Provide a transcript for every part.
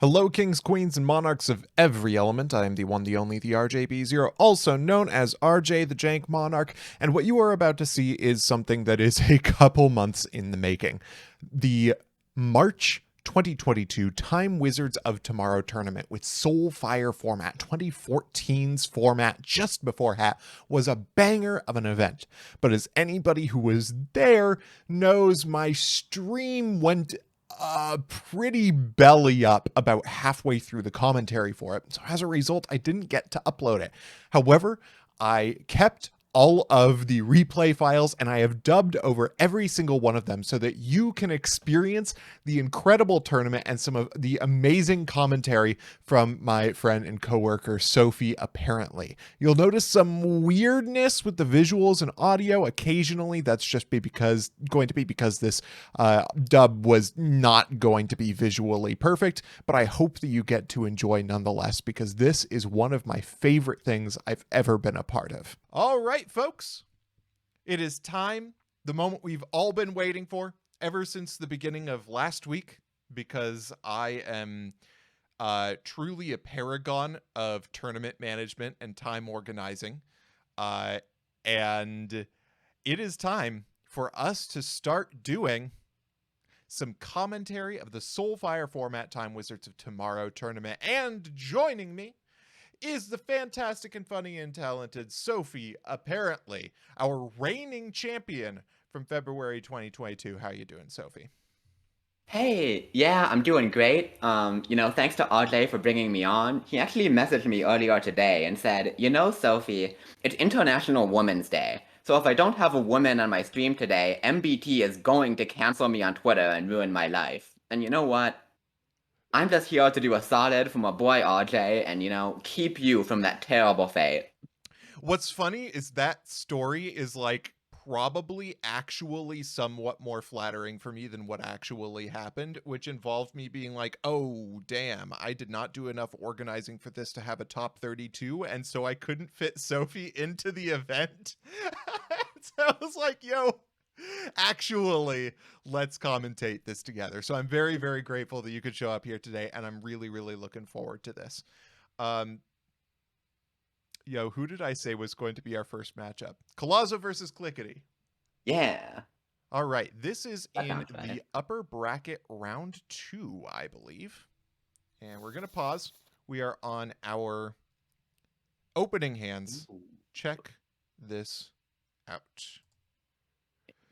Hello, kings, queens, and monarchs of every element. I am the one, the only, the RJB0, also known as RJ the Jank Monarch, and what you are about to see is something that is a couple months in the making. The March 2022 Time Wizards of Tomorrow tournament with Soulfire format, 2014's format just before Hat, was a banger of an event. But as anybody who was there knows, my stream went pretty belly up about halfway through the commentary for it. So as a result, I didn't get to upload it. However, I kept all of the replay files and I have dubbed over every single one of them so that you can experience the incredible tournament and some of the amazing commentary from my friend and coworker Sophie. Apparently, you'll notice some weirdness with the visuals and audio occasionally. That's just because this dub was not going to be visually perfect, but I hope that you get to enjoy nonetheless, because this is one of my favorite things I've ever been a part of. All right, folks, it is time, the moment we've all been waiting for ever since the beginning of last week, because I am truly a paragon of tournament management and time organizing. And it is time for us to start doing some commentary of the Soulfire format Time Wizards of Tomorrow tournament. And joining me is the fantastic and funny and talented Sophie, apparently, our reigning champion from February 2022. How you doing, Sophie? Hey, yeah, I'm doing great. Thanks to RJ for bringing me on. He actually messaged me earlier today and said, Sophie, it's International Women's Day. So if I don't have a woman on my stream today, MBT is going to cancel me on Twitter and ruin my life. And you know what? I'm just here to do a solid for my boy RJ and, keep you from that terrible fate. What's funny is that story is like probably actually somewhat more flattering for me than what actually happened, which involved me being like, oh, damn, I did not do enough organizing for this to have a top 32, and so I couldn't fit Sophie into the event. So I was like, yo, actually, let's commentate this together. So I'm very, very grateful that you could show up here today, and I'm really, really looking forward to this. Um, Yo, who did I say was going to be our first matchup? Collazo versus Clickety. Yeah, All right, this is that in sounds right. the upper bracket round 2, I believe. And we're going to pause. We are on our opening hands. Ooh. Check this out.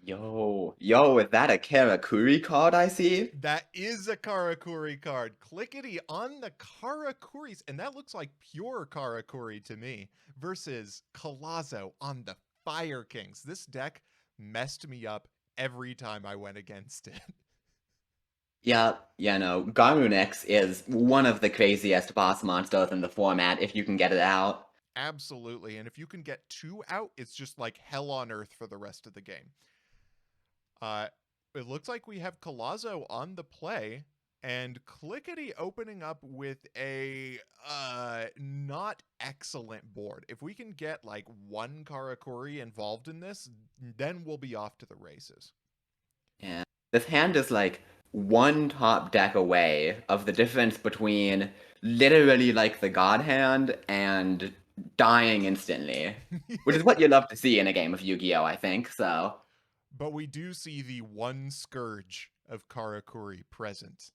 Yo, is that a Karakuri card I see? That is a Karakuri card. Clickety on the Karakuris, and that looks like pure Karakuri to me, versus Collazo on the Fire Kings. This deck messed me up every time I went against it. Yeah, no, Garunex is one of the craziest boss monsters in the format if you can get it out. Absolutely. And if you can get 2 out, it's just like hell on earth for the rest of the game. Uh, it looks like we have Collazo on the play, and Clickety opening up with a not excellent board. If we can get like one Karakuri involved in this, then we'll be off to the races. Yeah. This hand is like one top deck away of the difference between literally like the God hand and dying instantly. Which is what you love to see in a game of Yu-Gi-Oh, I think, so. But we do see the one scourge of Karakuri present.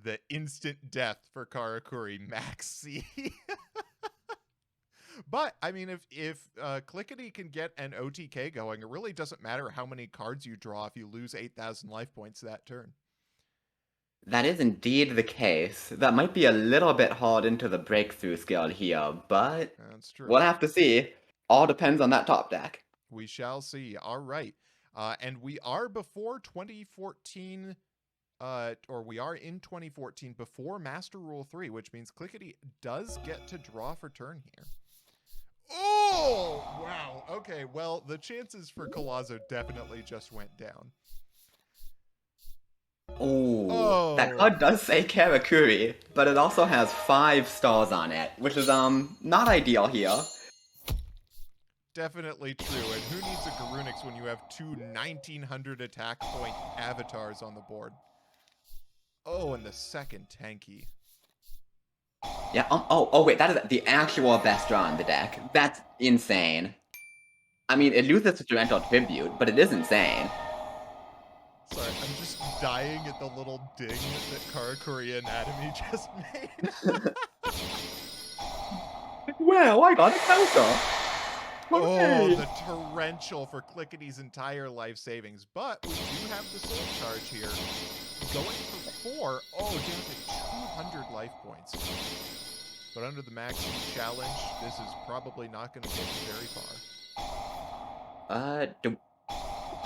The instant death for Karakuri Max C. But I mean, if Clickety can get an OTK going, it really doesn't matter how many cards you draw if you lose 8,000 life points that turn. That is indeed the case. That might be a little bit hard into the breakthrough skill here, but That's true. we'll have to see. All depends on that top deck. We shall see. All right. And we are before 2014, or we are in 2014 before Master Rule 3, which means Clickety does get to draw for turn here. Oh, wow. Okay, well, the chances for Collazo definitely just went down. Ooh, that Oh, card does say Karakuri, but it also has 5 stars on it, which is, not ideal here. definitely true. And who needs a Garunix when you have two 1900 attack point avatars on the board? Oh, and the second tanky. Yeah, wait, that is the actual best draw in the deck. That's insane. I mean, it loses to Torrential Tribute, but it is insane. Sorry, I'm just dying at the little ding that Karakuri Anatomy just made. Well, I got a counter. Oh, Hooray! the torrential for Clickety's entire life savings. But we do have the soul charge here. Going for 4. Oh, down to 200 life points. But under the max challenge, this is probably not going to get very far.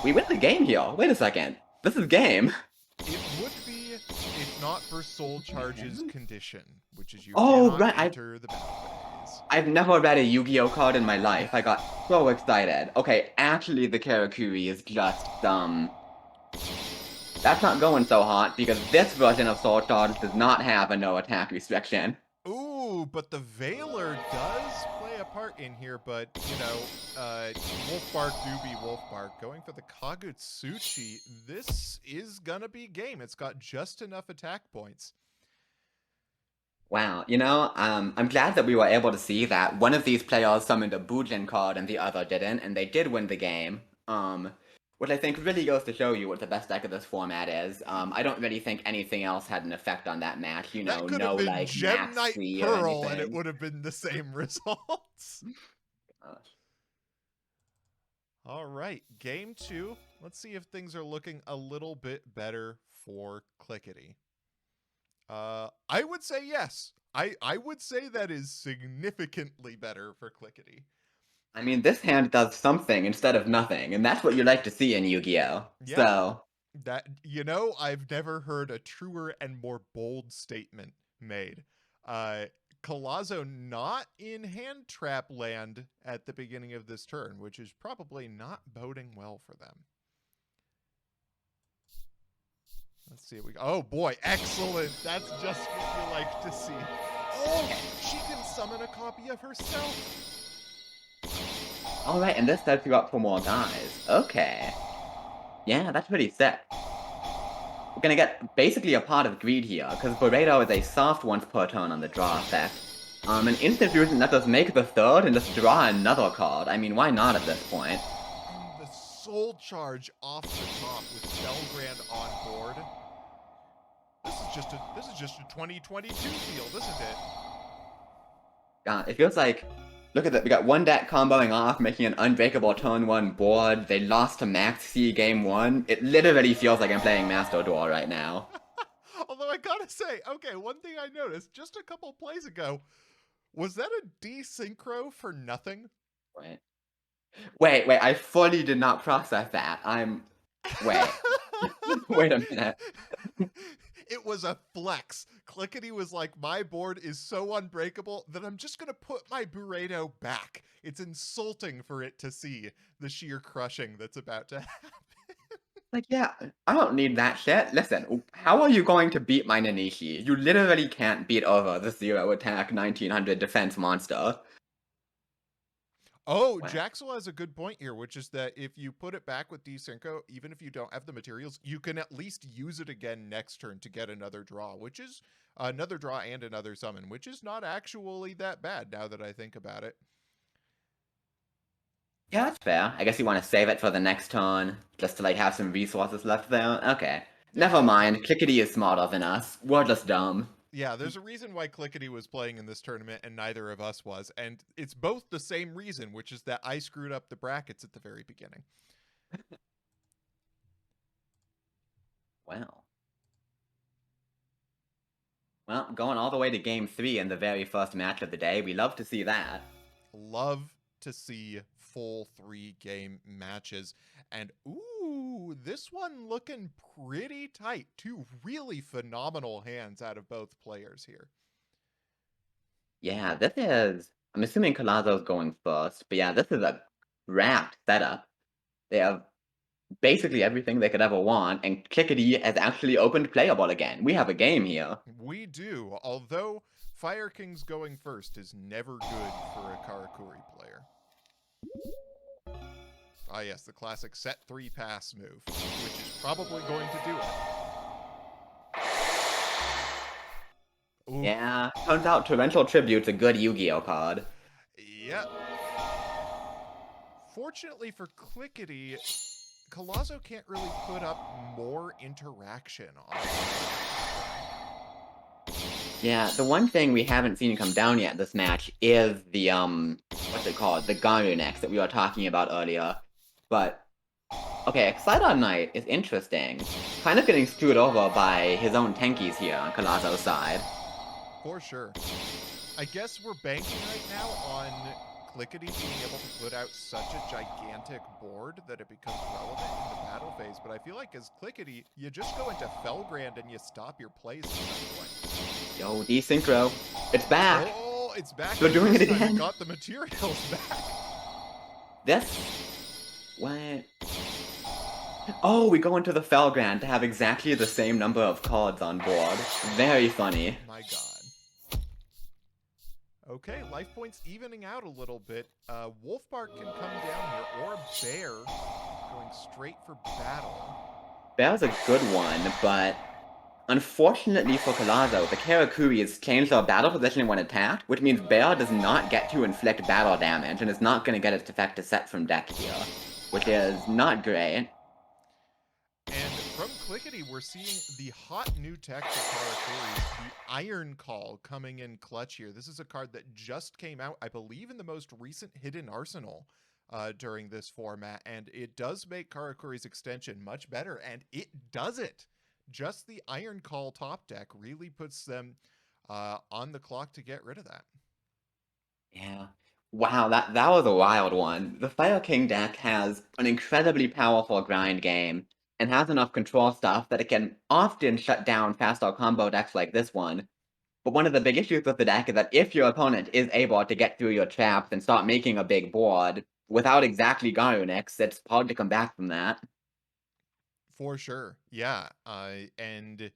We win the game here. Wait a second. This is game. It would be if not for soul charge's condition, which is you Oh, cannot right. enter the battle phase. I've never read a Yu-Gi-Oh card in my life. I got so excited. Okay, actually the Karakuri is just, that's not going so hot because this version of Soul Charge does not have a no attack restriction. Ooh, but the Veiler does play a part in here, but, you know, Wolfbark do be Wolfbark. Going for the Kagutsuchi, this is gonna be game. It's got just enough attack points. Wow, you know, I'm glad that we were able to see that one of these players summoned a Bujin card and the other didn't, and they did win the game. Which I think really goes to show you what the best deck of this format is. I don't really think anything else had an effect on that match. You know, That could no have been like Gem max Knight free or Pearl, and it anything. would have been the same results. All right, game 2. Let's see if things are looking a little bit better for Clickety. I would say yes. I would say that is significantly better for Clickety. I mean, this hand does something instead of nothing, and that's what you like to see in Yu-Gi-Oh! Yeah, So, that, you know, I've never heard a truer and more bold statement made. Collazo not in hand trap land at the beginning of this turn, which is probably not boding well for them. Let's see what we got. Oh boy, excellent. That's just what you like to see. Oh, she can summon a copy of herself. alright, and this sets you up for more guys. Okay. Yeah, that's pretty sick. We're gonna get basically a pot of greed here, because Burrito is a soft once per turn on the draw effect. An instant fusion lets us make the third and just draw another card. I mean, why not at this point? And the soul charge off the top with Belgrand on board. This is just a 2022 field, isn't it? It feels like, look at that, we got one deck comboing off, making an unbreakable turn 1 board, they lost to Max C game 1, it literally feels like I'm playing Master Duel right now. Although I gotta say, okay, one thing I noticed just a couple plays ago, was that a desynchro for nothing? Wait, I fully did not process that. Wait. Wait a minute. It was a flex. Clickety was like, my board is so unbreakable that I'm just gonna put my burrito back. It's insulting for it to see the sheer crushing that's about to happen. Like, yeah, I don't need that shit. Listen, how are you going to beat my Nanishi? You literally can't beat over the 0 attack 1900 defense monster. Oh, Wow. Jaxel has a good point here, which is that if you put it back with Desynchro, even if you don't have the materials, you can at least use it again next turn to get another draw, which is another draw and another summon, which is not actually that bad now that I think about it. Yeah, that's fair. I guess you want to save it for the next turn, just to like have some resources left there. Okay. Never mind, Clickety is smarter than us. We're just dumb. Yeah, there's a reason why Clickety was playing in this tournament and neither of us was, and it's both the same reason, which is that I screwed up the brackets at the very beginning. Well. Well, going all the way to game 3 in the very first match of the day, we love to see that. Love to see full 3-game matches. And ooh, this one looking pretty tight. 2 really phenomenal hands out of both players here. Yeah, this is... I'm assuming Collazo's going first, but yeah, this is a wrapped setup. They have basically everything they could ever want, and Clickety has actually opened playable again. We have a game here. We do, although Fire King's going first is never good for a Karakuri player. Ah yes, the classic set 3 pass move, which is probably going to do it. Ooh, Yeah, turns out Torrential Tribute's a good Yu-Gi-Oh card. yeah. Fortunately for Clickety, Collazo can't really put up more interaction on Yeah, the one thing we haven't seen come down yet this match is the, what's it called? The Garu next that we were talking about earlier. But, okay, Exciton Knight is interesting. Kind of getting screwed over by his own tankies here on Collazo's side. for sure. I guess we're banking right now on Clickety being able to put out such a gigantic board that it becomes relevant in the battle phase, but I feel like as Clickety, you just go into Felgrand and you stop your plays at that point. Yo, desynchro. It's back! Oh, it's back. They're doing it This time again. It got the materials back. This... What? Oh, we go into the Felgrand to have exactly the same number of cards on board. Very funny. My god. Okay, life points evening out a little bit. Wolfbark can come down here, or Bear going straight for battle. That was a good one, but unfortunately for Collazo, the Karakuri has changed our battle position when attacked, which means Bear does not get to inflict battle damage and is not going to get its effect to set from deck here, which is not great. And from Clickety, we're seeing the hot new tech for Karakuri, the Iron Call, coming in clutch here. This is a card that just came out, I believe, in the most recent Hidden Arsenal during this format, and it does make Karakuri's extension much better, and it does it. Just the Iron Call top deck really puts them on the clock to get rid of that. Yeah. Wow, that was a wild one. The Fire King deck has an incredibly powerful grind game, and has enough control stuff that it can often shut down fast-out combo decks like this one. But one of the big issues with the deck is that if your opponent is able to get through your traps and start making a big board, without exactly Garunix, it's hard to come back from that. For sure, yeah. And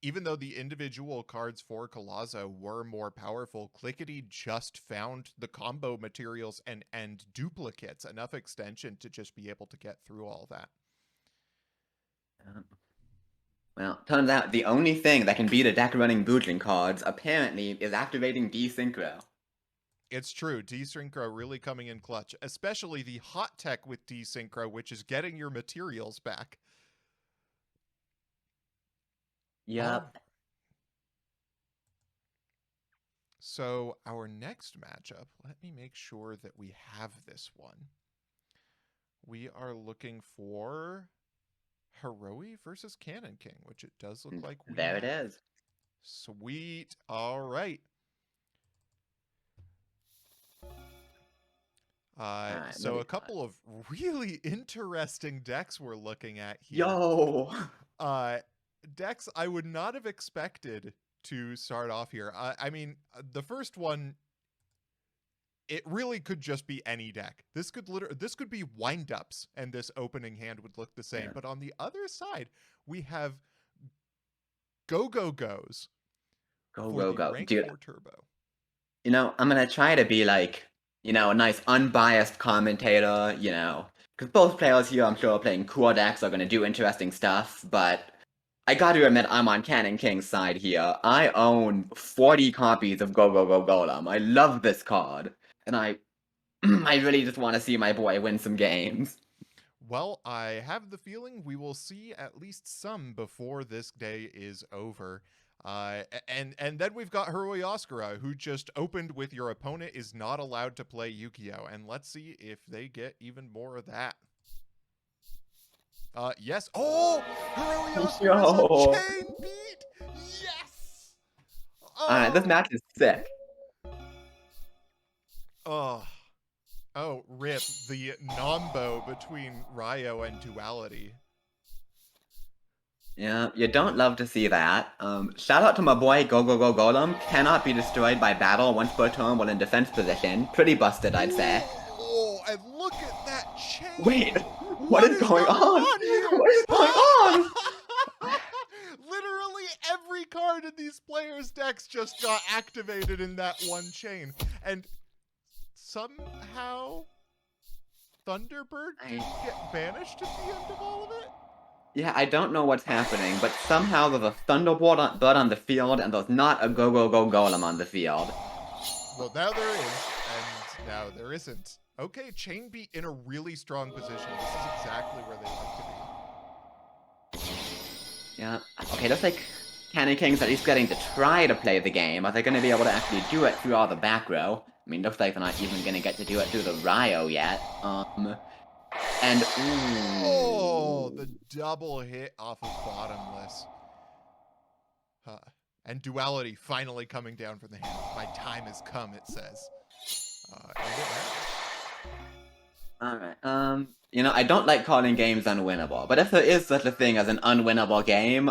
even though the individual cards for Collazo were more powerful, Clickety just found the combo materials and duplicates, enough extension to just be able to get through all that. Well, turns out the only thing that can beat a deck running bootling cards, apparently, is activating Desynchro. It's true, Desynchro really coming in clutch, especially the hot tech with Desynchro, which is getting your materials back. Yup. So our next matchup, let me make sure that we have this one. We are looking for Heroe versus Cannon King, which it does look like we There have. it is. Sweet. All right. So a couple of really interesting decks we're looking at here. Yo! Decks I would not have expected to start off here. I mean, the first one, it really could just be any deck. This could be wind-ups, and this opening hand would look the same. Yeah. But on the other side, we have Go-Go-Go's. Go-Go-Go. Rank Dude, 4 Turbo. You know, I'm gonna try to be like, you know, a nice unbiased commentator, you know. Because both players here, I'm sure, are playing cool decks, are gonna do interesting stuff, but I gotta admit, I'm on Cannon King's side here. I own 40 copies of Go-Go-Go Golem. I love this card. And I really just want to see my boy win some games. Well, I have the feeling we will see at least some before this day is over. And then we've got Hiroi Oscara, who just opened with your opponent is not allowed to play Yu-Gi-Oh! And let's see if they get even more of that. Yes. Oh! Hiroi Oscara is a chain beat! Yes! Oh. Alright, this match is sick. Oh, rip. The nombo between Ryo and Duality. Yeah, you don't love to see that. Shout out to my boy Go-Go-Go Golem. Cannot be destroyed by battle once per turn while in defense position. Pretty busted, I'd say. Oh, and look at that chain! Wait, what is going on? What is going on? Literally every card in these players' decks just got activated in that one chain. And somehow Thunderbird didn't get banished at the end of all of it? Yeah, I don't know what's happening, but somehow there's a Thunderbolt bird on the field, and there's not a Go-Go-Go Golem on the field. Well, now there is, and now there isn't. Okay, Chain Beat in a really strong position. This is exactly where they like to be. Yeah, okay, looks like Cannon King's at least getting to try to play the game. Are they going to be able to actually do it through all the back row? I mean, looks like they're not even going to get to do it through the Ryo yet. And, Oh, ooh. the double hit off of bottomless. Huh. And Duality finally coming down from the hand. My time has come, it says. And it has. Alright, you know, I don't like calling games unwinnable, but if there is such a thing as an unwinnable game,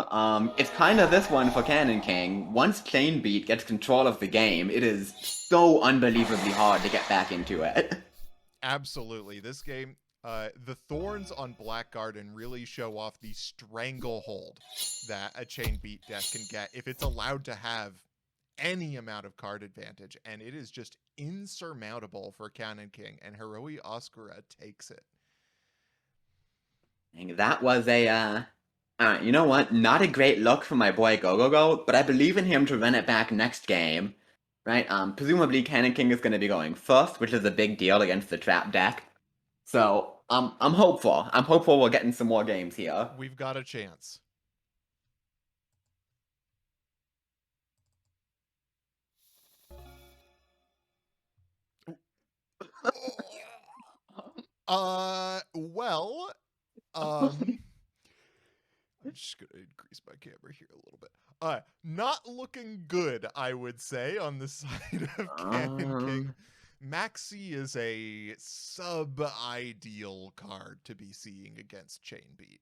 it's kind of this one for Cannon King. Once Chain Beat gets control of the game, it is so unbelievably hard to get back into it. Absolutely. This game, the thorns on Black Garden really show off the stranglehold that a Chain Beat deck can get if it's allowed to have any amount of card advantage, and it is just insurmountable for Cannon King, and Hiroi Oscura takes it. And that was a, you know what? Not a great look for my boy Go-Go-Go, but I believe in him to run it back next game. Right? Presumably Cannon King is going to be going first, which is a big deal against the trap deck. So, I'm hopeful. I'm hopeful we're getting some more games here. We've got a chance. Well, I'm just gonna increase my camera here a little bit. Not looking good, I would say, on the side of Cannon King. Maxi is a sub-ideal card to be seeing against Chain Beat.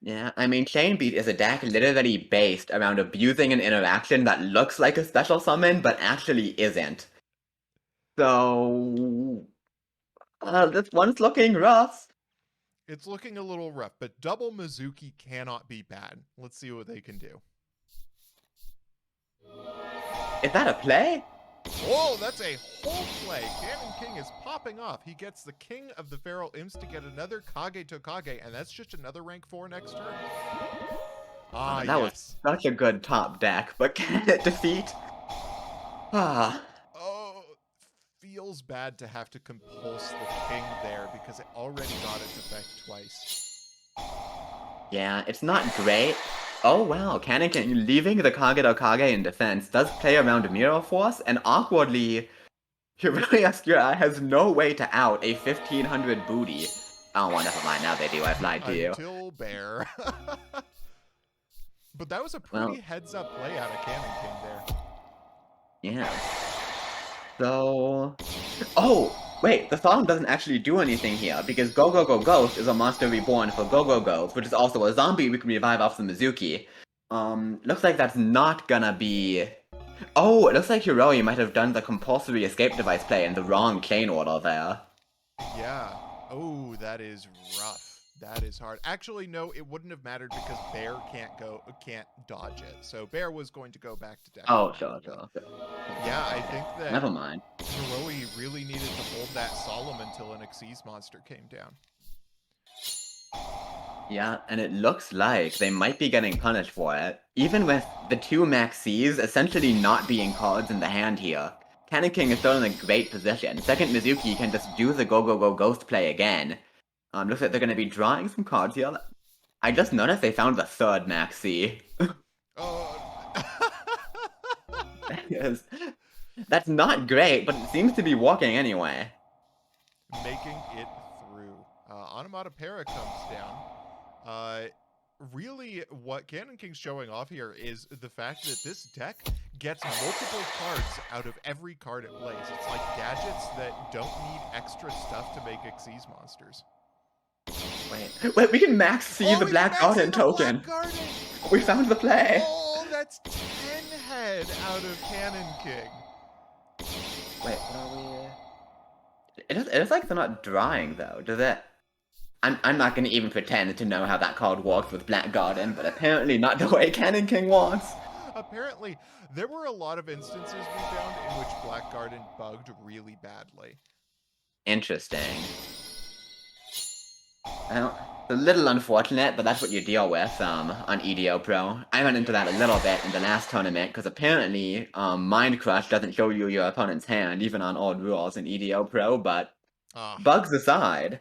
Yeah, I mean, Chain Beat is a deck literally based around abusing an interaction that looks like a special summon, but actually isn't. So, this one's looking rough. It's looking a little rough, but double Mizuki cannot be bad. Let's see what they can do. Is that a play? Oh, that's a whole play. Cannon King is popping off. He gets the King of the Feral Imps to get another Kage Tokage, and that's just another rank 4 next turn. Ah, That was yes. such a good top deck, but can it defeat? Ah. Oh, feels bad to have to compulse the King there because it already got its effect twice. Yeah, it's not great. Oh wow, Cannon King leaving the Kage Tokage in defense does play around Mirror Force, and awkwardly, Hiroi Ascura has no way to out a 1500 booty. Oh, well, never mind, now they do, I've lied to you. Until Bear. But that was a pretty Well, heads-up play out of Cannon King there. yeah. So... Oh! Wait, the song doesn't actually do anything here, because Go Go Go Ghost is a monster reborn for Go Go Ghost, which is also a zombie we can revive off the Mizuki. Looks like that's not gonna be... Oh, it looks like Hiroi might have done the compulsory escape device play in the wrong chain order there. Yeah. Oh, that is rough. That is hard. Actually, no, it wouldn't have mattered because Bear can't dodge it. So Bear was going to go back to deck. Oh, sure. Yeah, I think that Never mind. Hiroi really needed to hold that solemn until an Xyz monster came down. Yeah, and it looks like they might be getting punished for it. Even with the two Maxis essentially not being cards in the hand here, Cannon King is still in a great position. Second Mizuki can just do the Go Go Go Ghost play again. Looks like they're gonna be drawing some cards here. I just noticed they found the third Maxi. Yes. That's not great, but it seems to be working anyway. Making it through. Onomatopoeia comes down. Really, what Cannon King's showing off here is the fact that this deck gets multiple cards out of every card it plays. It's like gadgets that don't need extra stuff to make Xyz monsters. Wait, we can max see the Black Garden token. Black Garden. We found the play. Oh, that's 10 head out of Cannon King. Wait, what are we... It is like they're not drawing, though, does it? I'm not going to even pretend to know how that card works with Black Garden, but apparently not the way Cannon King wants. Apparently, there were a lot of instances we found in which Black Garden bugged really badly. Interesting. Well, a little unfortunate, but that's what you deal with on EDO Pro. I ran into that a little bit in the last tournament, because apparently Mind Crush doesn't show you your opponent's hand, even on old rules in EDO Pro, but bugs aside,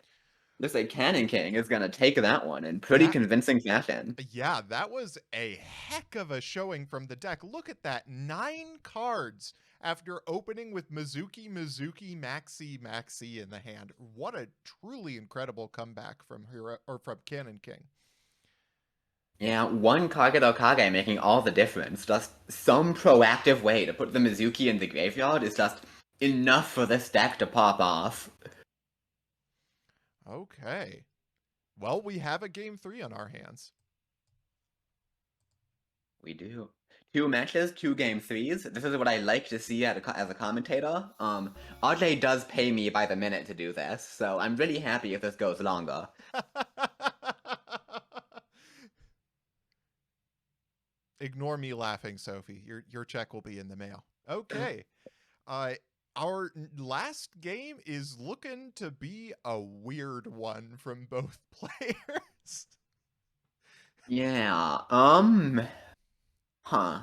looks like Cannon King is going to take that one in pretty convincing fashion. Yeah, that was a heck of a showing from the deck. Look at that, 9 cards after opening with Mizuki, Maxi in the hand. What a truly incredible comeback from Cannon King. Yeah, one Kage Kage making all the difference. Just some proactive way to put the Mizuki in the graveyard is just enough for this deck to pop off. Okay. Well, we have a game 3 on our hands. We do. 2 matches, 2 game 3s. This is what I like to see as a commentator. RJ does pay me by the minute to do this, so I'm really happy if this goes longer. Ignore me laughing, Sophie. Your check will be in the mail. Okay. Our last game is looking to be a weird one from both players. Yeah, huh.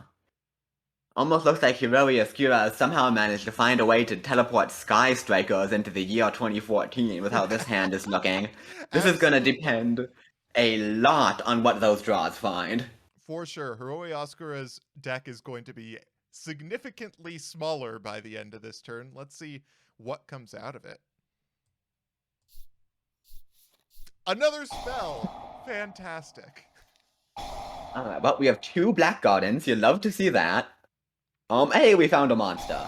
Almost looks like Hiroi Asura has somehow managed to find a way to teleport Sky Strikers into the year 2014 with how this hand is looking. This is gonna depend a lot on what those draws find. For sure, Hiroi Asura's deck is going to be significantly smaller by the end of this turn. Let's see what comes out of it. Another spell! Fantastic. Alright, well, we have 2 Black Gardens. You love to see that. Hey, we found a monster.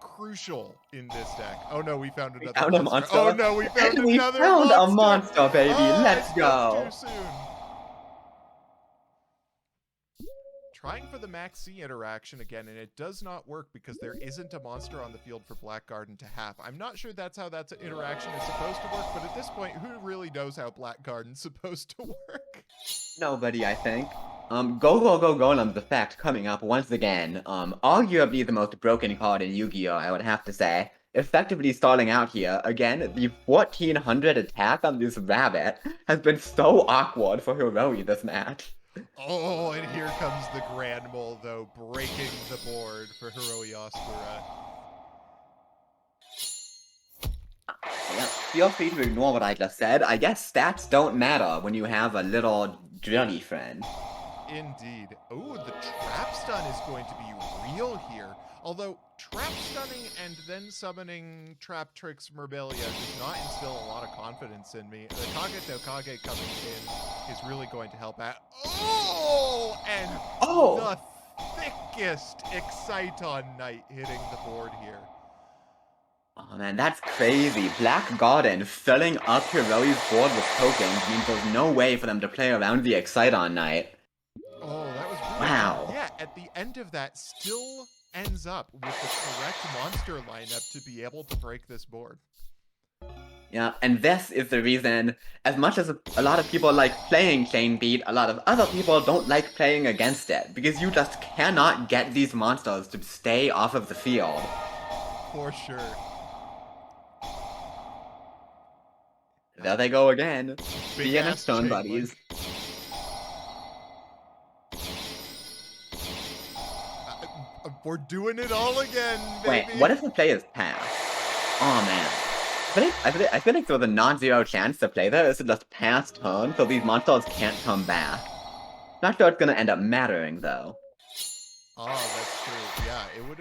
Crucial in this deck. Oh no, we found another found monster. A monster. Oh no, we found we another found monster. a monster, baby. Oh, Let's go. Too soon. Trying for the Maxi interaction again, and it does not work because there isn't a monster on the field for Black Garden to have. I'm not sure that's how that interaction is supposed to work, but at this point, who really knows how Black Garden's supposed to work? Nobody, I think. Go Golem's effect coming up once again. Arguably the most broken card in Yu-Gi-Oh! I would have to say. Effectively starting out here, again, the 1400 attack on this rabbit has been so awkward for Hiroi this match. Oh, and here comes the Grand Mole, though, breaking the board for Hiroi Asura. Yeah, feel free to ignore what I just said. I guess stats don't matter when you have a little drilly friend. Indeed. Oh, the trap stun is going to be real here. Although, trap stunning and then summoning Trap Tricks Merbelia does not instill a lot of confidence in me. The Kage no Kage coming in is really going to help out. Oh! And the thickest Exciton Knight hitting the board here. Oh man, that's crazy. Black Garden filling up Hiroi's board with tokens means there's no way for them to play around the Exciton Knight. Oh, that was really wow. Yeah, at the end of that, still ends up with the correct monster lineup to be able to break this board. Yeah, and this is the reason, as much as a lot of people like playing Chain Beat, a lot of other people don't like playing against it, because you just cannot get these monsters to stay off of the field. For sure. There they go again. Big BNS Stone Buddies. We're doing it all again, baby. Wait, what if the play is pass? Oh man. I feel like there's a non-zero chance to play this is just pass turn, so these monsters can't come back. Not sure it's gonna end up mattering though. Oh, that's true. Yeah, it would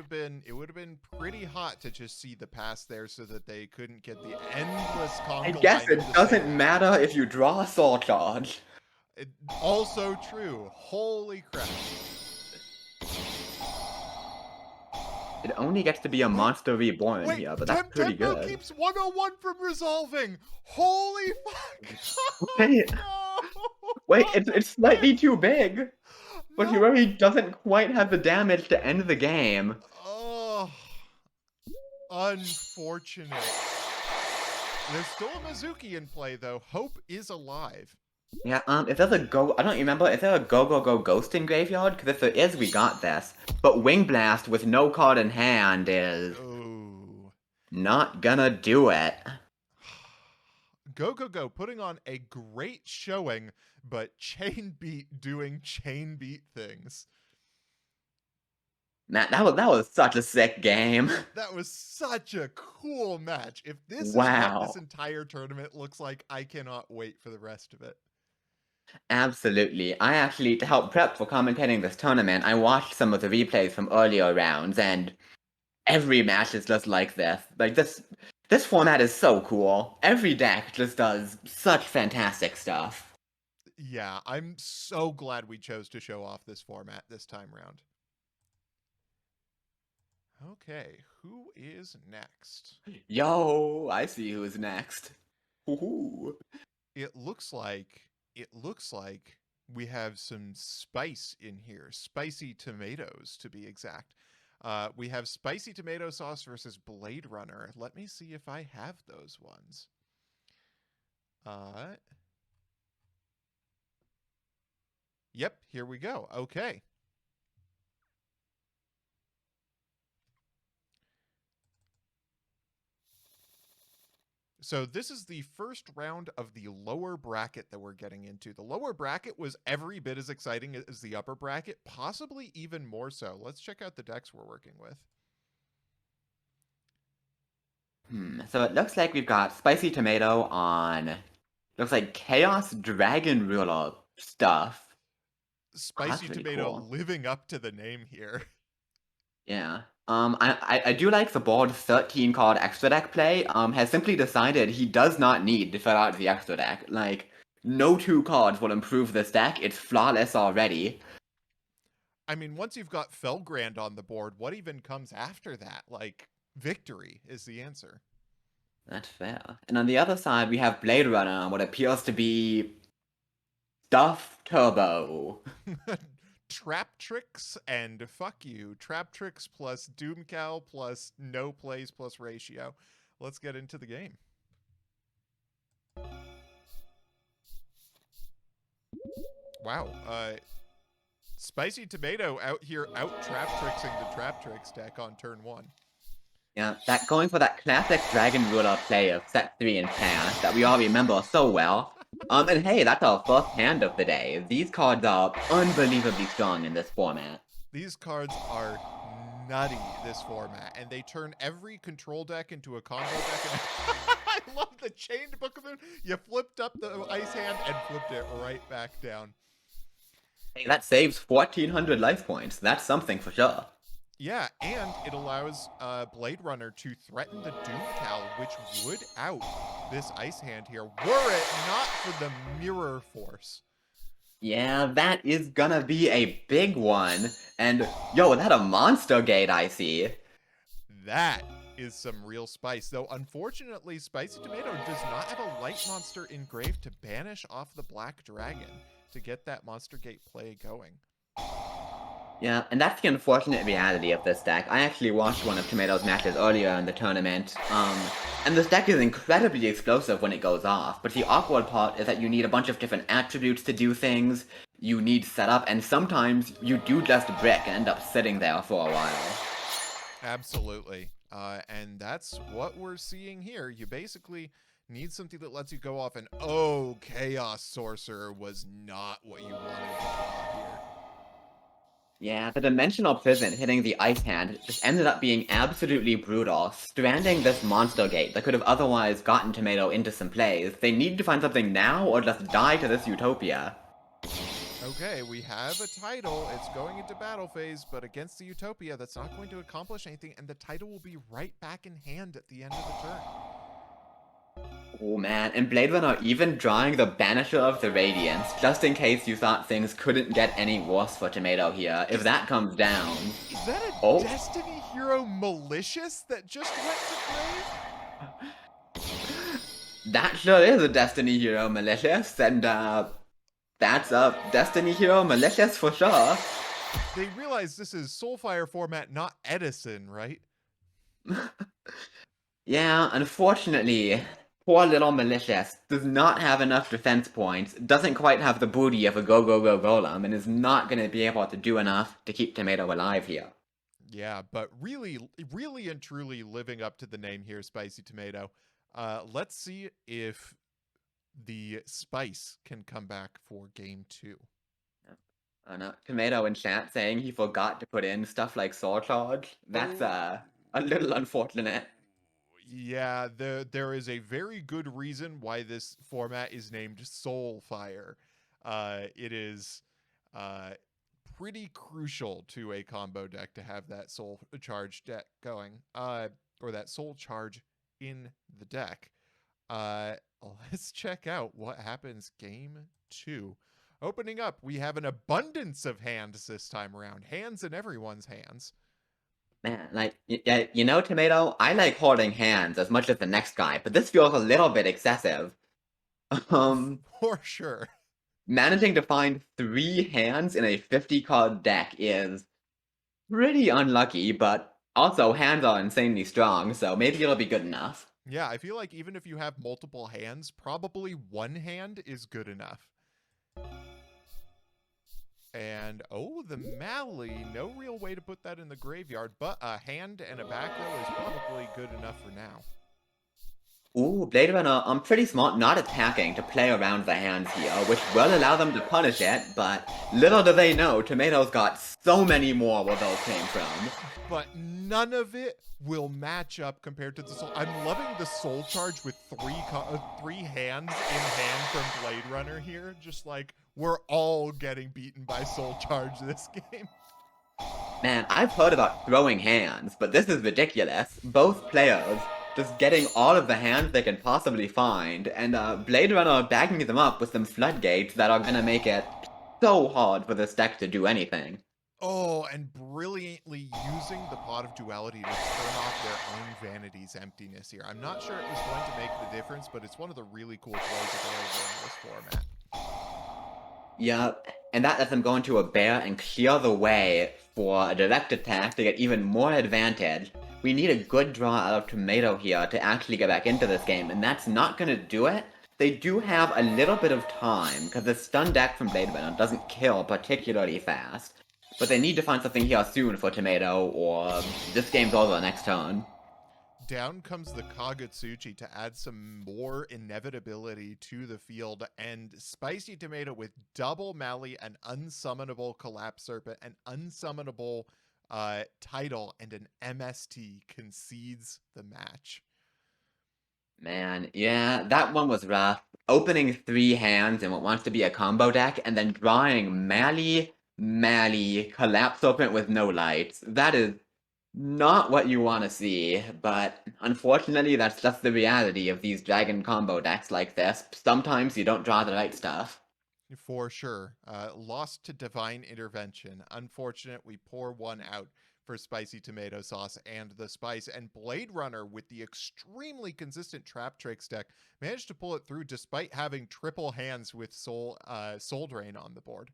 have been pretty hot to just see the pass there so that they couldn't get the endless conga. I guess it doesn't matter if you draw a Soul Charge. Also true. Holy crap. It only gets to be a monster reborn here, but that's pretty Tempo good. Keeps 101 from resolving. Holy fuck. Wait, no. Wait, it's slightly too big. But he really doesn't quite have the damage to end the game. Oh, unfortunate. There's still a Mizuki in play, though. Hope is alive. Yeah, if there's a I don't remember, is there a go ghost in graveyard? Because if there is, we got this. But Wing Blast with no card in hand is... Ooh. not gonna do it. Go Go Go putting on a great showing, but Chain Beat doing Chain Beat things. Man, that was such a sick game. That was such a cool match. If this is what this Wow. entire tournament looks like, I cannot wait for the rest of it. Absolutely. I actually, to help prep for commentating this tournament, I watched some of the replays from earlier rounds, and every match is just like this. Like this format is so cool. Every deck just does such fantastic stuff. Yeah, I'm so glad we chose to show off this format this time round. Okay, who is next? Yo, I see who's next. Woohoo. It looks like we have some spice in here. Spicy tomatoes, to be exact. We have spicy tomato sauce versus Blade Runner. Let me see if I have those ones. Yep, here we go. Okay. So this is the first round of the lower bracket that we're getting into. The lower bracket was every bit as exciting as the upper bracket, possibly even more so. Let's check out the decks we're working with. So it looks like we've got Spicy Tomato on, looks like Chaos Dragon Ruler stuff. Oh, Spicy that's really tomato cool. living up to the name here. Yeah. I do like the board 13 card extra deck play. Has simply decided he does not need to fill out the extra deck. Like, no two cards will improve this deck. It's flawless already. I mean, once you've got Felgrand on the board, what even comes after that? Like, victory is the answer. That's fair. And on the other side, we have Blade Runner, what appears to be Stuff Turbo. Trap tricks and fuck you. Trap tricks plus Doomcal plus no plays plus ratio. Let's get into the game. Wow. Spicy Tomato out here out trap tricksing the trap tricks deck on turn 1. Yeah, that going for that classic Dragon Ruler play of set 3 and pass that we all remember so well. And hey, that's our first hand of the day. These cards are unbelievably strong in this format. These cards are nutty, this format, and they turn every control deck into a combo deck. And I love the chained Book of Moon. You flipped up the ice hand and flipped it right back down. Hey, that saves 1,400 life points. That's something for sure. Yeah, and it allows Blade Runner to threaten the Doomcal, which would out this ice hand here, were it not for the Mirror Force. Yeah, that is gonna be a big one. And yo, that a monster gate I see. That is some real spice. Though, unfortunately, Spicy Tomato does not have a light monster engraved to banish off the Black Dragon to get that Monster Gate play going. Yeah, and that's the unfortunate reality of this deck. I actually watched one of Tomato's matches earlier in the tournament, and this deck is incredibly explosive when it goes off, but the awkward part is that you need a bunch of different attributes to do things, you need setup, and sometimes you do just brick and end up sitting there for a while. Absolutely. And that's what we're seeing here. You basically need something that lets you go off, and oh, Chaos Sorcerer was not what you wanted to draw here. Yeah, the Dimensional Prison hitting the Ice Hand just ended up being absolutely brutal, stranding this Monster Gate that could have otherwise gotten Tomato into some plays. They need to find something now or just die to this Utopia. Okay, we have a title. It's going into battle phase, but against the Utopia, that's not going to accomplish anything, and the title will be right back in hand at the end of the turn. Oh man, and Blade Runner even drawing the Banisher of the Radiance, just in case you thought things couldn't get any worse for Tomato here. If that comes down... Is that a Oh. Destiny Hero Malicious that just went to grave? That sure is a Destiny Hero Malicious, and that's a Destiny Hero Malicious for sure. They realize this is Soulfire format, not Edison, right? Yeah, unfortunately, poor little Malicious does not have enough defense points, doesn't quite have the booty of a go-go-go golem, and is not going to be able to do enough to keep Tomato alive here. Yeah, but really, really and truly living up to the name here, Spicy Tomato. Let's see if the spice can come back for game two. No, Tomato in chat saying he forgot to put in stuff like Soul Charge. That's Oh, a little unfortunate. yeah, there is a very good reason why this format is named Soulfire. It is uh, pretty crucial to a combo deck to have that Soul Charge deck going, or that Soul Charge in the deck. Uh, let's check out what happens game two. Opening up, we have an abundance of hands this time around. Hands in everyone's hands. Man, like, yeah, Tomato, I like holding hands as much as the next guy, but this feels a little bit excessive. Um, For sure. Managing to find 3 hands in a 50-card deck is pretty unlucky, but also hands are insanely strong, so maybe it'll be good enough. Yeah, I feel like even if you have multiple hands, probably one hand is good enough. And oh, the Mally. No real way to put that in the graveyard, but a hand and a back row is probably good enough for now. Ooh, Blade Runner, I'm pretty smart not attacking to play around the hands here, which will allow them to punish it, but little do they know, Tomato's got so many more where those came from. But none of it will match up compared to the soul. I'm loving the soul charge with three hands in hand from Blade Runner here. Just like we're all getting beaten by soul charge this game. Man, I've heard about throwing hands, but this is ridiculous. Both players just getting all of the hands they can possibly find, and Blade Runner backing them up with some floodgates that are gonna make it so hard for this deck to do anything. Oh, and brilliantly using the Pot of Duality to turn off their own vanity's emptiness here. I'm not sure it was going to make the difference, but it's one of the really cool plays available in this format. Yep, and that lets them go into a bear and clear the way for a direct attack to get even more advantage. We need a good draw out of Tomato here to actually get back into this game, and that's not gonna do it. They do have a little bit of time, because the stun deck from Blade Runner doesn't kill particularly fast. But they need to find something here soon for Tomato, or this game's over next turn. Down comes the Kagutsuchi to add some more inevitability to the field, and Spicy Tomato with double Mally, an unsummonable Collapse Serpent, an unsummonable title, and an MST concedes the match. Man, yeah, that one was rough. Opening 3 hands in what wants to be a combo deck, and then drawing Mally, Collapse Serpent with no lights. That is not what you want to see, but unfortunately that's just the reality of these dragon combo decks like this. Sometimes you don't draw the right stuff. For sure. Lost to Divine Intervention. Unfortunate, we pour one out for Spicy Tomato Sauce and the Spice. And Blade Runner, with the extremely consistent Trap Tricks deck, managed to pull it through despite having triple hands with Soul Drain on the board.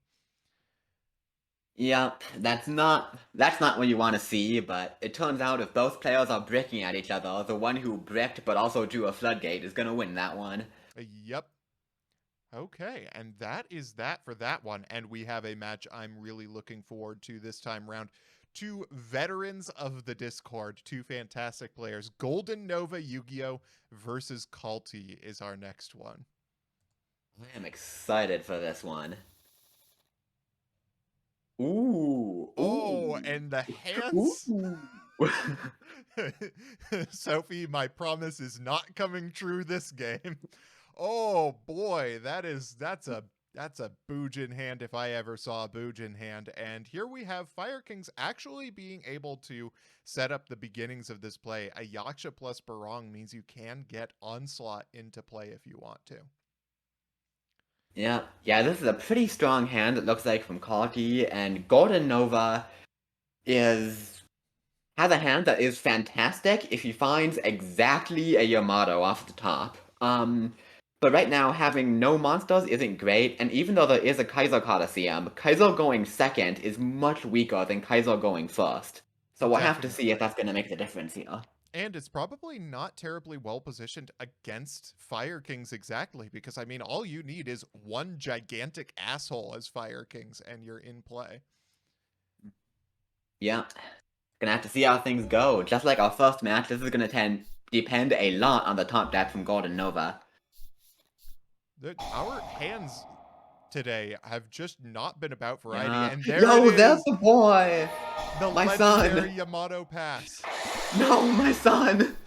Yep, that's not what you want to see, but it turns out if both players are bricking at each other, the one who bricked but also drew a floodgate is gonna win that one. Yep. Okay, and that is that for that one. And we have a match I'm really looking forward to this time round. Two veterans of the Discord, two fantastic players. Golden Nova Yu-Gi-Oh! Versus Kalti is our next one. I am excited for this one. Ooh, Oh, ooh, and the hands. ooh. Sophie, my promise is not coming true this game. Oh boy, that's a Boojin hand if I ever saw a Boojin hand. And here we have Fire Kings actually being able to set up the beginnings of this play. A Yaksha plus Barong means you can get Onslaught into play if you want to. Yeah, this is a pretty strong hand, it looks like, from Kalti, and Golden Nova is has a hand that is fantastic if he finds exactly a Yamato off the top. But right now, having no monsters isn't great, and even though there is a Kaiser Coliseum, Kaiser going second is much weaker than Kaiser going first. So we'll have to see if Definitely. that's going to make the difference here. And it's probably not terribly well positioned against Fire Kings exactly, because I mean, all you need is one gigantic asshole as Fire Kings, and you're in play. Yeah, gonna have to see how things go. Just like our first match, this is gonna depend a lot on the top deck from Golden Nova. Our hands today have just not been about variety, Yeah. and there it Yo, there's is, the boy! the My legendary son! Yamato pass. No, my son!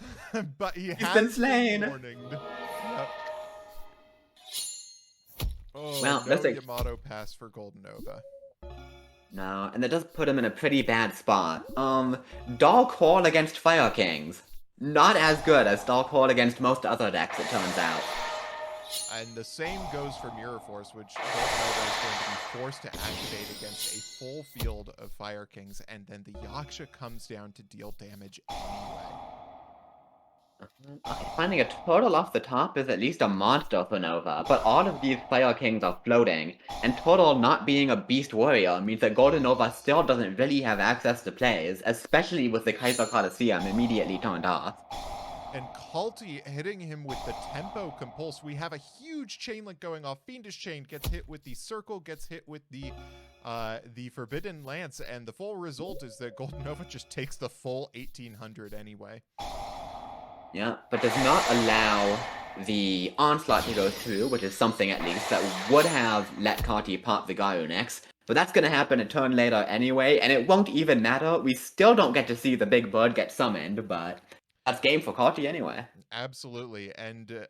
But he He's been has been slain! warninged. Yep. Oh, Well, looks no like... Yamato pass for Golden Nova. No, and that does put him in a pretty bad spot. Dark Hole against Fire Kings. Not as good as Dark Hole against most other decks, it turns out. And the same goes for Mirror Force, which Golden Nova is going to be forced to activate against a full field of Fire Kings, and then the Yaksha comes down to deal damage anyway. Okay, finding a Turtle off the top is at least a monster for Nova, but all of these Fire Kings are floating, and Turtle not being a Beast Warrior means that Golden Nova still doesn't really have access to plays, especially with the Kaiser Coliseum immediately turned off. And Kalti hitting him with the Tempo Compulse. We have a huge chain link going off. Fiendish Chain gets hit with the Circle, gets hit with the Forbidden Lance, and the full result is that Golden Nova just takes the full 1800 anyway. Yeah, but does not allow the Onslaught to go through, which is something at least that would have let Kalti pop the Garu next. But that's gonna happen a turn later anyway, and it won't even matter. We still don't get to see the big bird get summoned, but that's game for Kalti anyway. Absolutely. And,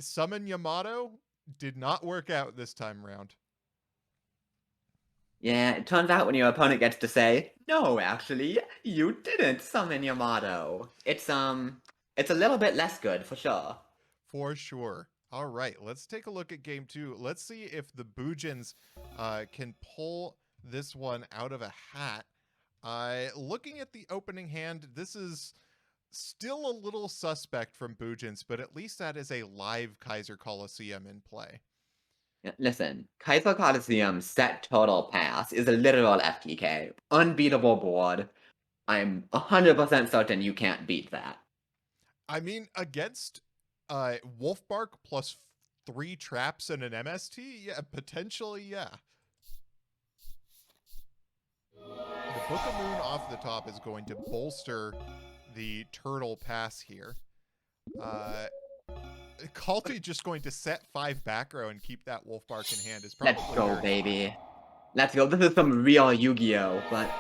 Summon Yamato did not work out this time around. Yeah, it turns out when your opponent gets to say, no, actually, you didn't summon Yamato. It's a little bit less good, for sure. For sure. All right, let's take a look at game 2. Let's see if the Bujins can pull this one out of a hat. Looking at the opening hand, this is still a little suspect from Bujins, but at least that is a live Kaiser Coliseum in play. Yeah, listen, Kaiser Coliseum set total pass is a literal FTK. Unbeatable board. I'm 100% certain you can't beat that. I mean, against Wolfbark plus 3 traps and an MST, yeah, potentially, yeah. The Book of Moon off the top is going to bolster the turtle pass here. Kalti just going to set 5 back row and keep that Wolfbark in hand is probably Let's go, very baby. smart. Let's go. This is some real Yu-Gi-Oh! But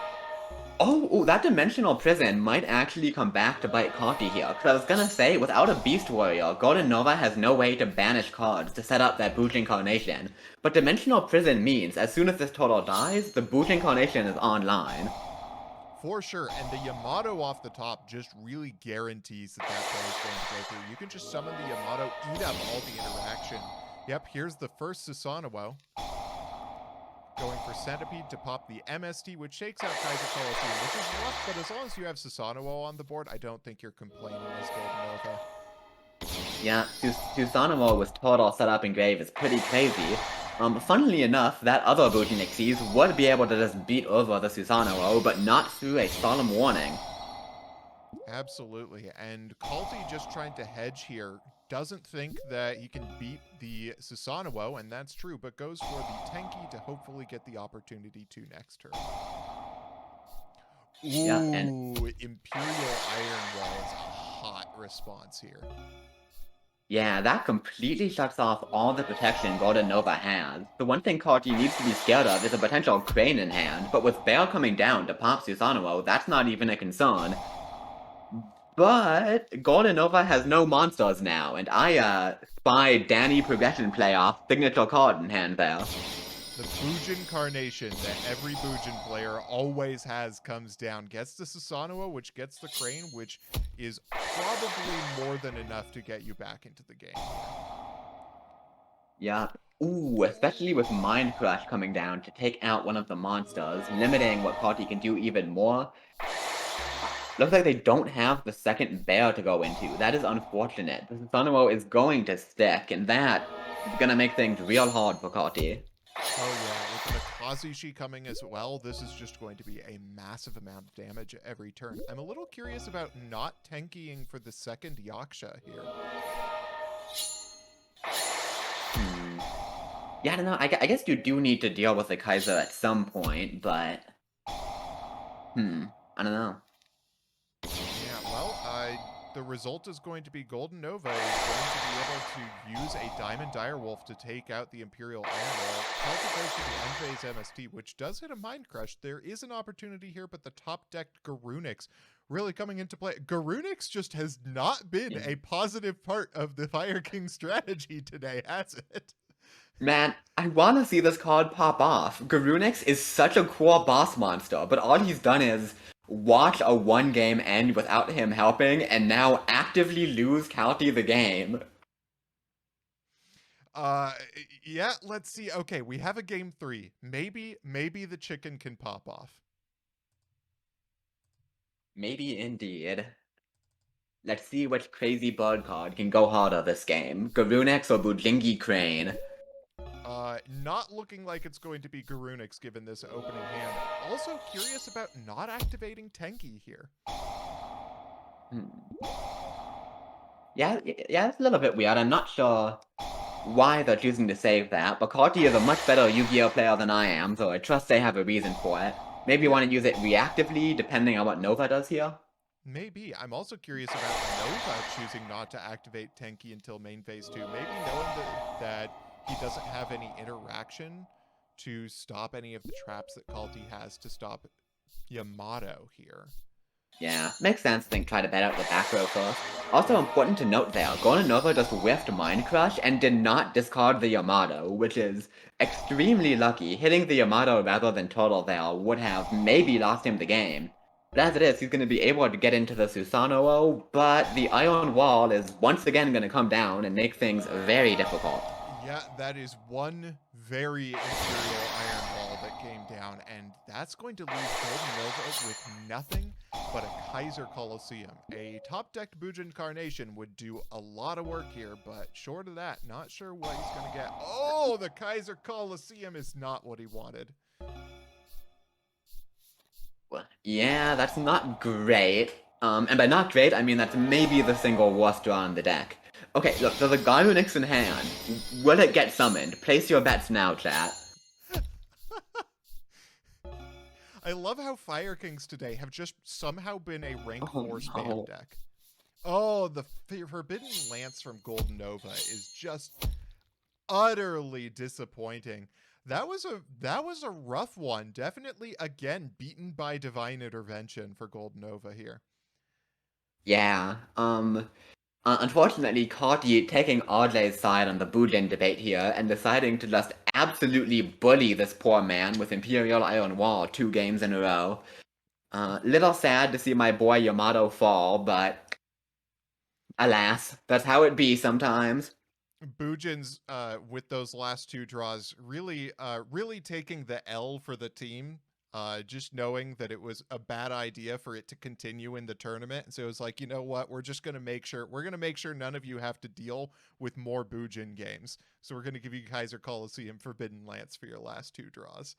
oh, that Dimensional Prison might actually come back to bite Kalti here. Because I was gonna say, without a Beast Warrior, Golden Nova has no way to banish cards to set up that Boot Incarnation. But Dimensional Prison means, as soon as this turtle dies, the Boot Incarnation is online. For sure, and the Yamato off the top just really guarantees that that play is going to go through. You can just summon the Yamato, eat up all the interaction. Yep, here's the first Susanoo. Going for Centipede to pop the MST, which shakes out Kaiser Coliseum, which is rough, but as long as you have Susanoo on the board, I don't think you're complaining as Golden Nova. Yeah, Susanoo with Turtle set up in grave is pretty crazy. Funnily enough, that other Bujin Nixies would be able to just beat over the Susanoo, but not through a solemn warning. Absolutely, and Kalti just trying to hedge here, doesn't think that he can beat the Susanoo, and that's true, but goes for the Tenki to hopefully get the opportunity to next turn. Ooh, Yeah, and Imperial Iron Wall is a hot response here. yeah, that completely shuts off all the protection Golden Nova has. The one thing Kalti needs to be scared of is a potential Crane in hand, but with Bear coming down to pop Susanoo, that's not even a concern. But Golden Nova has no monsters now, and I spy Danny Progression Playoff signature card in hand there. The Bujin Carnation that every Bujin player always has comes down, gets the Susanoo, which gets the Crane, which is probably more than enough to get you back into the game. Yeah. Ooh, especially with Mind Crush coming down to take out one of the monsters, limiting what Kalti can do even more. Looks like they don't have the second bear to go into. That is unfortunate. The Susanoo is going to stick, and that is gonna make things real hard for Kalti. Oh yeah, with the Kazushi coming as well, this is just going to be a massive amount of damage every turn. I'm a little curious about not tankying for the second Yaksha here. Yeah, I don't know. I guess you do need to deal with the Kaiser at some point, but... I don't know. Yeah, well, the result is going to be Golden Nova is going to be able to use a Diamond Direwolf to take out the Imperial Animal. Kalti goes to the End Phase MST, which does hit a Mind Crush. There is an opportunity here, but the top-decked Garunix really coming into play. Garunix just has not been a positive part of the Fire King strategy today, has it? Man, I want to see this card pop off. Garunix is such a cool boss monster, but all he's done is watch a one game end without him helping, and now actively lose Kalti the game. Uh, yeah, let's see. Okay, we have a game 3. Maybe the chicken can pop off. Maybe indeed. Let's see which crazy bird card can go harder this game. Garunix or Bujingi Crane. Not looking like it's going to be Garunix given this opening hand. Also curious about not activating Tenki here. Yeah, it's a little bit weird. I'm not sure why they're choosing to save that, but Kalti is a much better Yu-Gi-Oh player than I am, so I trust they have a reason for it. Maybe want to use it reactively, depending on what Nova does here. Maybe. I'm also curious about Nova choosing not to activate Tenki until main phase 2. Maybe knowing that he doesn't have any interaction to stop any of the traps that Kalti has to stop Yamato here. Yeah, makes sense to try to bet out the back row first. Also important to note there, Golden Nova just whiffed Mind Crush and did not discard the Yamato, which is extremely lucky. Hitting the Yamato rather than Turtle there would have maybe lost him the game. But as it is, he's going to be able to get into the Susanoo, but the Iron Wall is once again going to come down and make things very difficult. Yeah, that is one very Imperial Iron Wall that came down, and that's going to leave Golden Nova with nothing but a Kaiser Coliseum. A top-decked Bujin Carnation would do a lot of work here, but short of that, not sure what he's going to get. Oh, the Kaiser Coliseum is not what he wanted. Well, yeah, that's not great. And by not great, I mean that's maybe the single worst draw in the deck. Okay, look, there's a Garunix in hand. Will it get summoned? Place your bets now, chat. I love how Fire Kings today have just somehow been a rank 4 spam deck. Oh, the Forbidden Lance from Golden Nova is just utterly disappointing. That was a rough one. Definitely, again, beaten by Divine Intervention for Golden Nova here. Yeah, unfortunately, Kalti taking Audley's side on the Bujin debate here and deciding to just absolutely bully this poor man with Imperial Iron Wall 2 games in a row. Little sad to see my boy Yamato fall, but alas, that's how it be sometimes. Bujin's with those last 2 draws really taking the L for the team. Just knowing that it was a bad idea for it to continue in the tournament. And so it was like, you know what? We're going to make sure none of you have to deal with more Bujin games. So we're going to give you Kaiser Coliseum Forbidden Lance for your last 2 draws.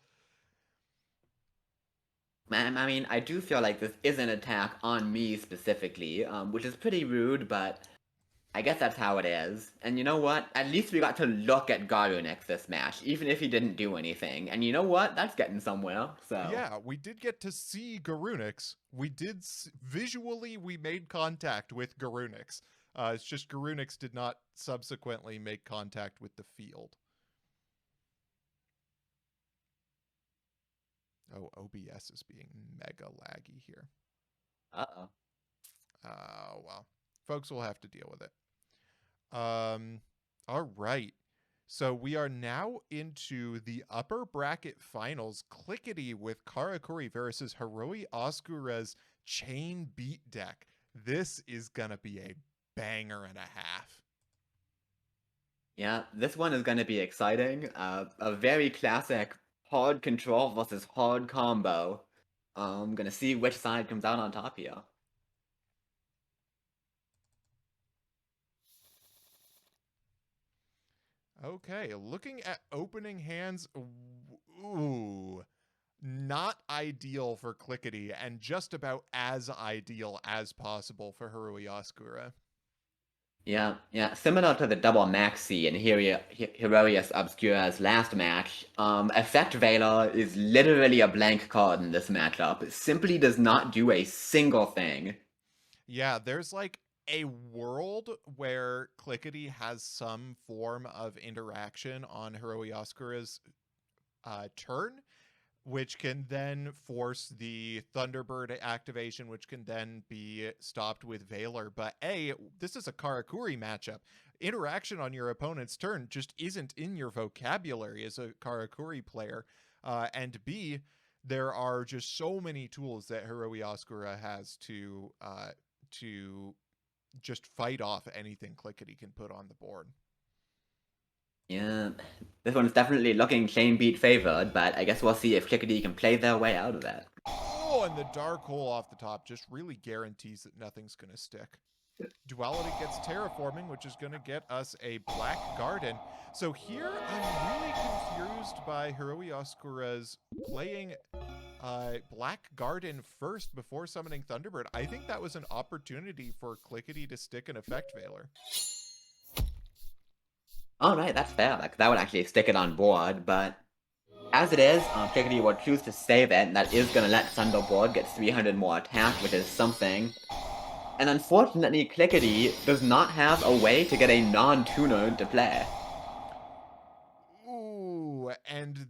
Man, I mean, I do feel like this is an attack on me specifically, which is pretty rude, but I guess that's how it is. And you know what? At least we got to look at Garunix this match, even if he didn't do anything. And you know what? That's getting somewhere, so... Yeah, we did get to see Garunix. Visually, we made contact with Garunix. It's just Garunix did not subsequently make contact with the field. Oh, OBS is being mega laggy here. Uh-oh. Well, folks will have to deal with it. All right. So we are now into the upper bracket finals. Clickety with Karakuri versus Hiroi Oscura's Chain Beat deck. This is gonna be a banger and a half. Yeah, this one is going to be exciting. A very classic hard control versus hard combo. I'm going to see which side comes out on top here. Okay, looking at opening hands, ooh, not ideal for Clickety, and just about as ideal as possible for Hiroi Oscura. Yeah, similar to the double maxi in Heroius Obscura's last match, Effect Veiler is literally a blank card in this matchup. It simply does not do a single thing. Yeah, there's like a world where Clickety has some form of interaction on Hiroi Asukura's turn, which can then force the Thunderbird activation, which can then be stopped with Valor. But this is a Karakuri matchup. Interaction on your opponent's turn just isn't in your vocabulary as a Karakuri player. And B, there are just so many tools that Hiroi Asukura has to just fight off anything Clickety can put on the board. Yeah, this one's definitely looking chain beat favored, but I guess we'll see if Clickety can play their way out of that. Oh, and the dark hole off the top just really guarantees that nothing's going to stick. Duality gets terraforming, which is going to get us a black garden. So here I'm really confused by Hiroi Asukura's playing Black Garden first before summoning Thunderbird. I think that was an opportunity for Clickety to stick an Effect Veiler. All right, that's fair. Like, that would actually stick it on board, but as it is, Clickety will choose to save it, and that is going to let Thunderboard get 300 more attack, which is something. And unfortunately, Clickety does not have a way to get a non-tuner to play. Ooh, and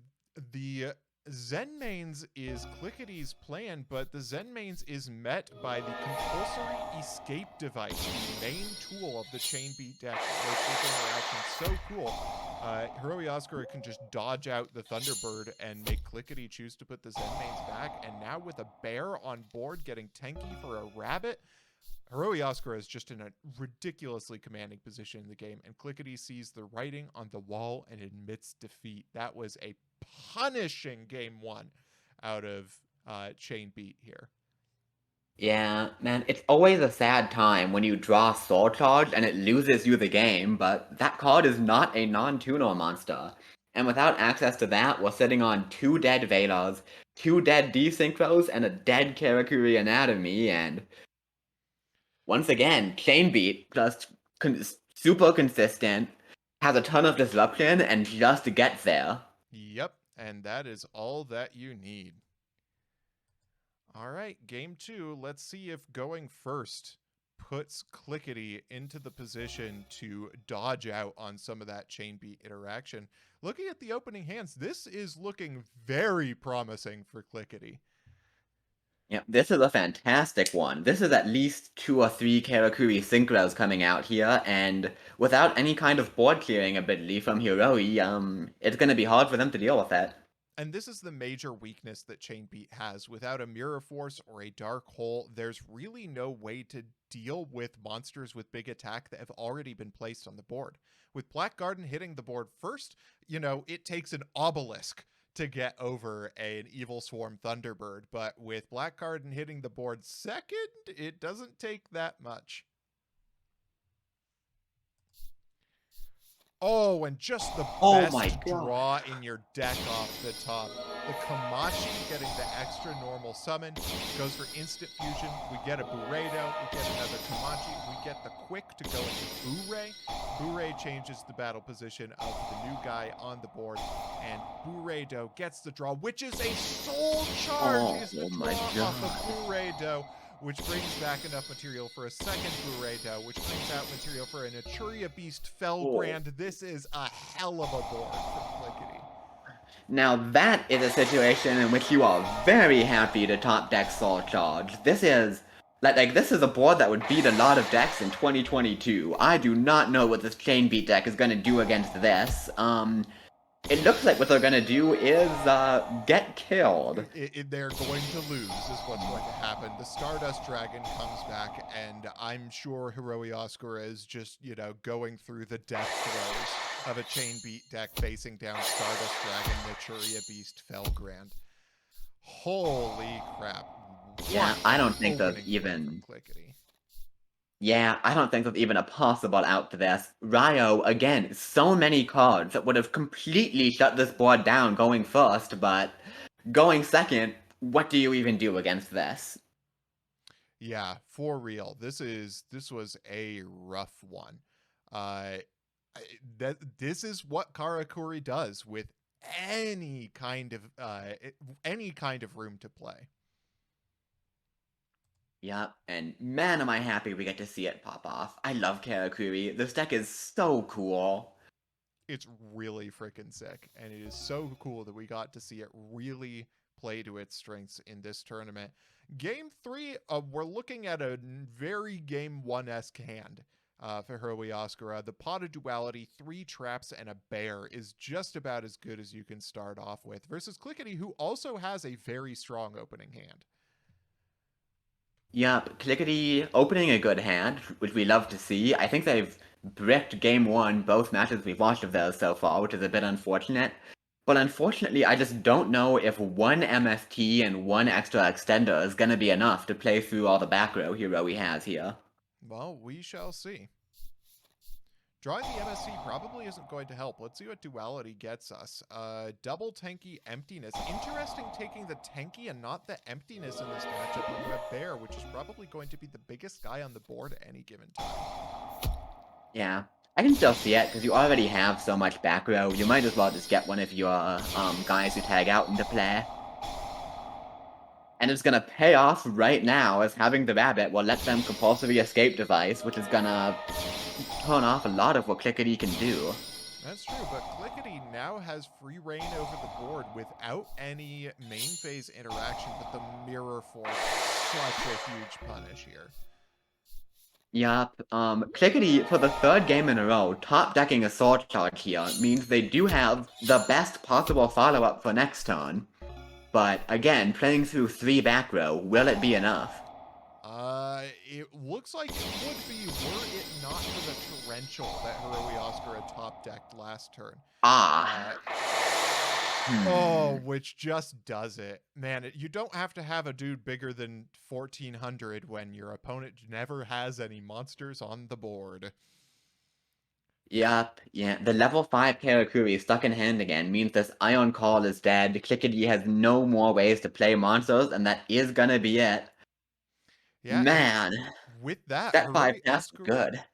the Zen Mains is Clickety's plan, but the Zen Mains is met by the compulsory escape device, the main tool of the Chain Beat deck. This interaction so cool. Hiroi Asukura can just dodge out the Thunderbird and make Clickety choose to put the Zen Mains back. And now with a bear on board getting tanky for a rabbit, Hiroi Asukura is just in a ridiculously commanding position in the game, and Clickety sees the writing on the wall and admits defeat. That was a punishing game one out of Chain Beat here. Yeah, man, it's always a sad time when you draw Soul Charge and it loses you the game, but that card is not a non-tuner monster. And without access to that, we're sitting on 2 dead Velas, 2 dead Desynchros, and a dead Karakuri Anatomy, and once again, Chain Beat, just super consistent, has a ton of disruption, and just gets there. Yep, and that is all that you need. All right, game two. Let's see if going first puts Clickety into the position to dodge out on some of that Chain Beat interaction. Looking at the opening hands, this is looking very promising for Clickety. Yeah, this is a fantastic one. This is at least 2 or 3 Karakuri Synchros coming out here, and without any kind of board clearing ability from Hiroi, it's gonna be hard for them to deal with that. And this is the major weakness that Chain Beat has. Without a Mirror Force or a Dark Hole, there's really no way to deal with monsters with big attack that have already been placed on the board. With Black Garden hitting the board first, it takes an obelisk to get over an Evil Swarm Thunderbird, but with Black Garden hitting the board second, it doesn't take that much. Oh, and just the best draw in your deck off the top. The Kamachi getting the extra normal summon goes for instant fusion. We get a Buredo, we get another Kamachi, we get the quick to go into Bure. Bure changes the battle position of the new guy on the board, and Buredo gets the draw, which is a soul charge. Is the draw off of Buredo, which brings back enough material for a second Buredo, which brings out material for an Aturia Beast Felgrand. This is a hell of a board for Clickety. Now that is a situation in which you are very happy to top deck Soul Charge. This is this is a board that would beat a lot of decks in 2022. I do not know what this Chain Beat deck is gonna do against this. It looks like what they're gonna do is get killed. They're going to lose is what's going to happen. The Stardust Dragon comes back, and I'm sure Hiroi Asukura is just, going through the death throes of a Chain Beat deck facing down Stardust Dragon, Naturia Beast, Felgrand. Holy crap. Yeah, I don't think there's even... Yeah, I don't think there's even a possible out to this. Ryo, again, so many cards that would have completely shut this board down going first, but going second, what do you even do against this? Yeah, for real. This was a rough one. This is what Karakuri does with any kind of room to play. Yep, and man, am I happy we get to see it pop off. I love Karakuri. This deck is so cool. It's really freaking sick, and it is so cool that we got to see it really play to its strengths in this tournament. Game 3, we're looking at a very Game 1-esque hand for Hurley Oscara. The Pot of Duality, 3 traps, and a bear is just about as good as you can start off with, versus Clickety, who also has a very strong opening hand. Yep, Clickety opening a good hand, which we love to see. I think they've bricked game one, both matches we've watched of those so far, which is a bit unfortunate. But unfortunately, I just don't know if one MST and one extra extender is gonna be enough to play through all the back row hero he has here. Well, we shall see. Drawing the MSC probably isn't going to help. Let's see what Duality gets us. Double tanky emptiness. Interesting taking the tanky and not the emptiness in this matchup when you have Bear, which is probably going to be the biggest guy on the board at any given time. Yeah, I can still see it, because you already have so much back row, you might as well just get one of your guys who tag out into play. And it's gonna pay off right now, as having the rabbit will let them compulsory escape device, which is gonna turn off a lot of what Clickety can do. That's true, but Clickety now has free reign over the board without any main phase interaction, but the Mirror Force, such a huge punish here. Yup, Clickety, for the third game in a row, top decking a sword charge here means they do have the best possible follow-up for next turn. But again, playing through 3 back row, will it be enough? It looks like it would be were it not for the torrential that Hiroi Oscar had top decked last turn. Ah. Oh, which just does it. Man, you don't have to have a dude bigger than 1400 when your opponent never has any monsters on the board. Yup, yeah. The level 5 Karakuri stuck in hand again means this Ion Call is dead, Clickety has no more ways to play monsters, and that is gonna be it. Yeah, and Man, with that, that 5 Hiroi pass was Oscar, good.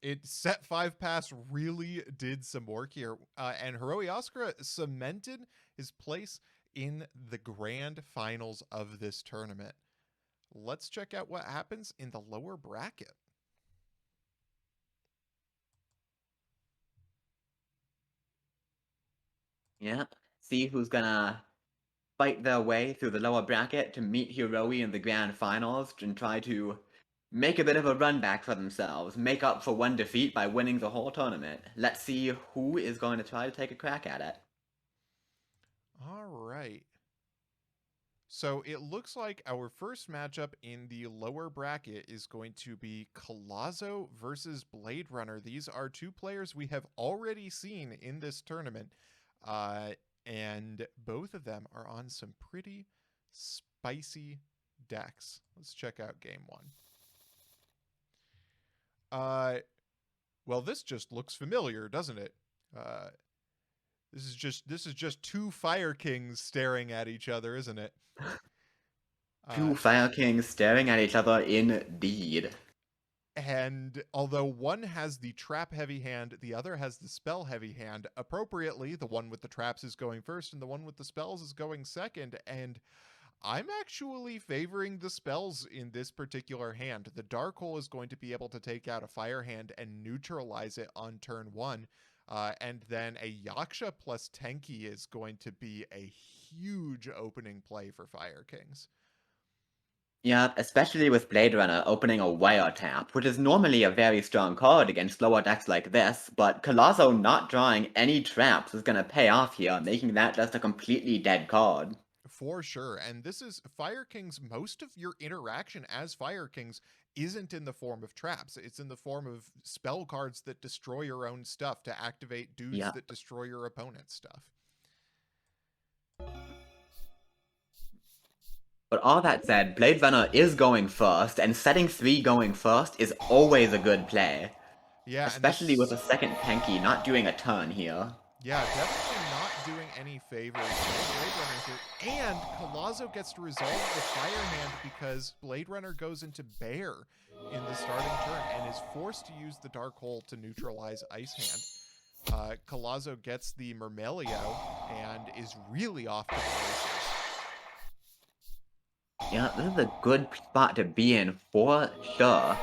it set 5 pass really did some work here. And Hiroi Oscar cemented his place in the grand finals of this tournament. Let's check out what happens in the lower bracket. Yeah. See who's gonna fight their way through the lower bracket to meet Hiroi in the grand finals and try to make a bit of a run back for themselves, make up for one defeat by winning the whole tournament. Let's see who is going to try to take a crack at it. All right. So it looks like our first matchup in the lower bracket is going to be Collazo versus Blade Runner. These are two players we have already seen in this tournament, and both of them are on some pretty spicy decks. Let's check out game one. Well, this just looks familiar, doesn't it? This is just two Fire Kings staring at each other, isn't it? Two Fire Kings staring at each other indeed. And although one has the trap heavy hand, the other has the spell heavy hand, appropriately, the one with the traps is going first and the one with the spells is going second. And I'm actually favoring the spells in this particular hand. The Dark Hole is going to be able to take out a fire hand and neutralize it on turn one. And then a Yaksha plus Tenki is going to be a huge opening play for Fire Kings. Yeah, especially with Blade Runner opening a wiretap, which is normally a very strong card against lower decks like this, but Collazo not drawing any traps is gonna pay off here, making that just a completely dead card. For sure. And this is Fire Kings. Most of your interaction as Fire Kings isn't in the form of traps. It's in the form of spell cards that destroy your own stuff to activate dudes Yeah. that destroy your opponent's stuff. But all that said, Blade Runner is going first, and setting 3 going first is always a good play. Yeah, and Especially with this a second Tenki not doing a ton here. Yeah, definitely not doing any favors for Blade Runner here. And Collazo gets to resolve the Fire Hand because Blade Runner goes into Bear in the starting turn and is forced to use the Dark Hole to neutralize Ice Hand. Collazo gets the Myrmelio and is really off to the races. Yeah, this is a good spot to be in for sure.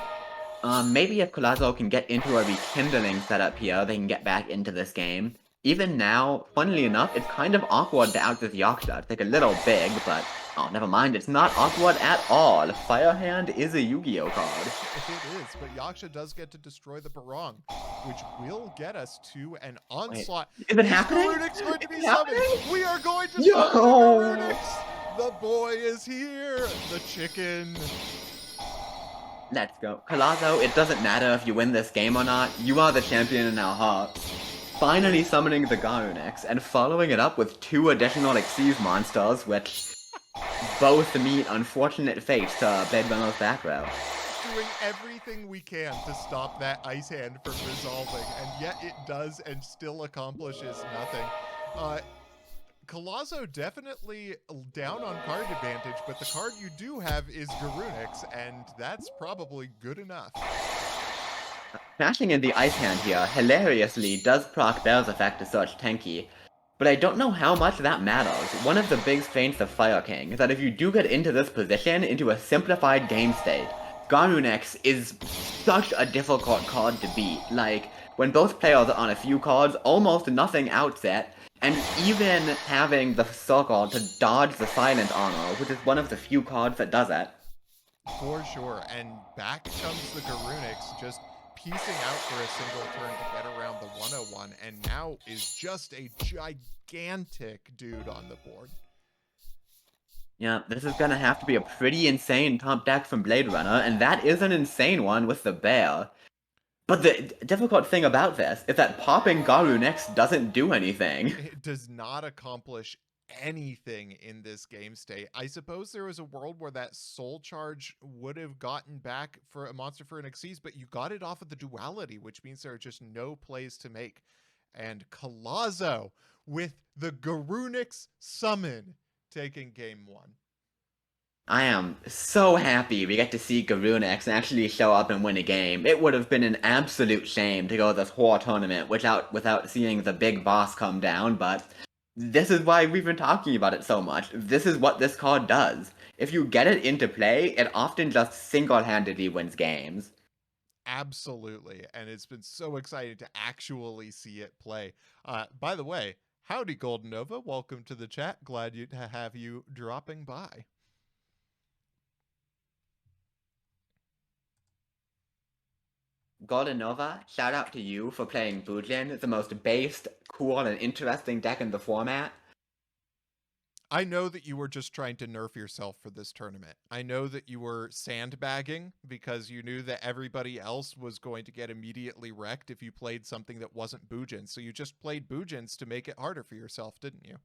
Maybe if Collazo can get into a rekindling setup here, they can get back into this game. Even now, funnily enough, it's kind of awkward to out this Yaksha. It's like a little big, but oh, never mind, it's not awkward at all. Firehand is a Yu-Gi-Oh card. It is, but Yaksha does get to destroy the Barong, which will get us to an Wait, onslaught. is it Is happening? Garunix going to Is be it summoned? happening? We are going to summon the Yo! Garunix! The boy is here! The chicken. Let's go. Collazo, it doesn't matter if you win this game or not, you are the champion in our hearts. Finally summoning the Garunix, and following it up with 2 additional Xyz monsters, which both meet unfortunate fate to Blade Runner's back row. Doing everything we can to stop that Ice Hand from resolving, and yet it does and still accomplishes nothing. Collazo definitely down on card advantage, but the card you do have is Garunix, and that's probably good enough. Smashing in the Ice Hand here hilariously does proc Bell's effect to search Tenki, but I don't know how much that matters. One of the big strengths of Fire King is that if you do get into this position, into a simplified game state, Garunix is such a difficult card to beat. Like, when both players are on a few cards, almost nothing outset, and even having the circle to dodge the Silent Honor, which is one of the few cards that does it. For sure, and back comes the Garunix, just piecing out for a single turn to get around the 101, and now is just a gigantic dude on the board. Yeah, this is gonna have to be a pretty insane top deck from Blade Runner, and that is an insane one with the bear. But the difficult thing about this is that popping Garunix doesn't do anything. It does not accomplish anything in this game state. I suppose there was a world where that soul charge would have gotten back for a monster for an Xyz, but you got it off of the duality, which means there are just no plays to make. And Collazo with the Garunix summon taking game 1. I am so happy we get to see Garunix actually show up and win a game. It would have been an absolute shame to go this whole tournament without seeing the big boss come down, but this is why we've been talking about it so much. This is what this card does. If you get it into play, it often just single-handedly wins games. Absolutely. And it's been so exciting to actually see it play. By the way, howdy, Golden Nova. Welcome to the chat. Glad to have you dropping by. Golden Nova, shout out to you for playing Bujin, the most based, cool, and interesting deck in the format. I know that you were just trying to nerf yourself for this tournament. I know that you were sandbagging because you knew that everybody else was going to get immediately wrecked if you played something that wasn't Bujin. So you just played Bujins to make it harder for yourself, didn't you?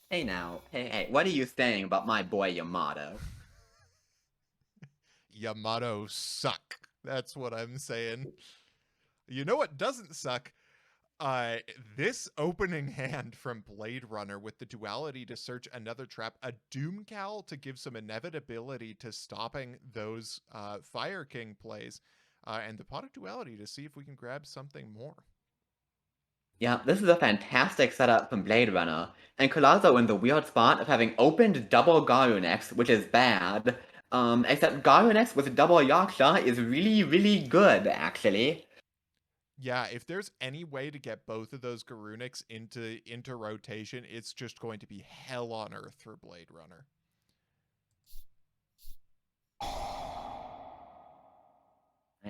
Hey now, hey, what are you saying about my boy Yamato? Yamato suck. That's what I'm saying. You know what doesn't suck? This opening hand from Blade Runner with the duality to search another trap, a Doomcal to give some inevitability to stopping those Fire King plays, and the pot of duality to see if we can grab something more. Yeah, this is a fantastic setup from Blade Runner, and Collazo in the weird spot of having opened double Garunix, which is bad, except Garunix with double Yaksha is really, really good, actually. Yeah, if there's any way to get both of those Garunix into rotation, it's just going to be hell on earth for Blade Runner.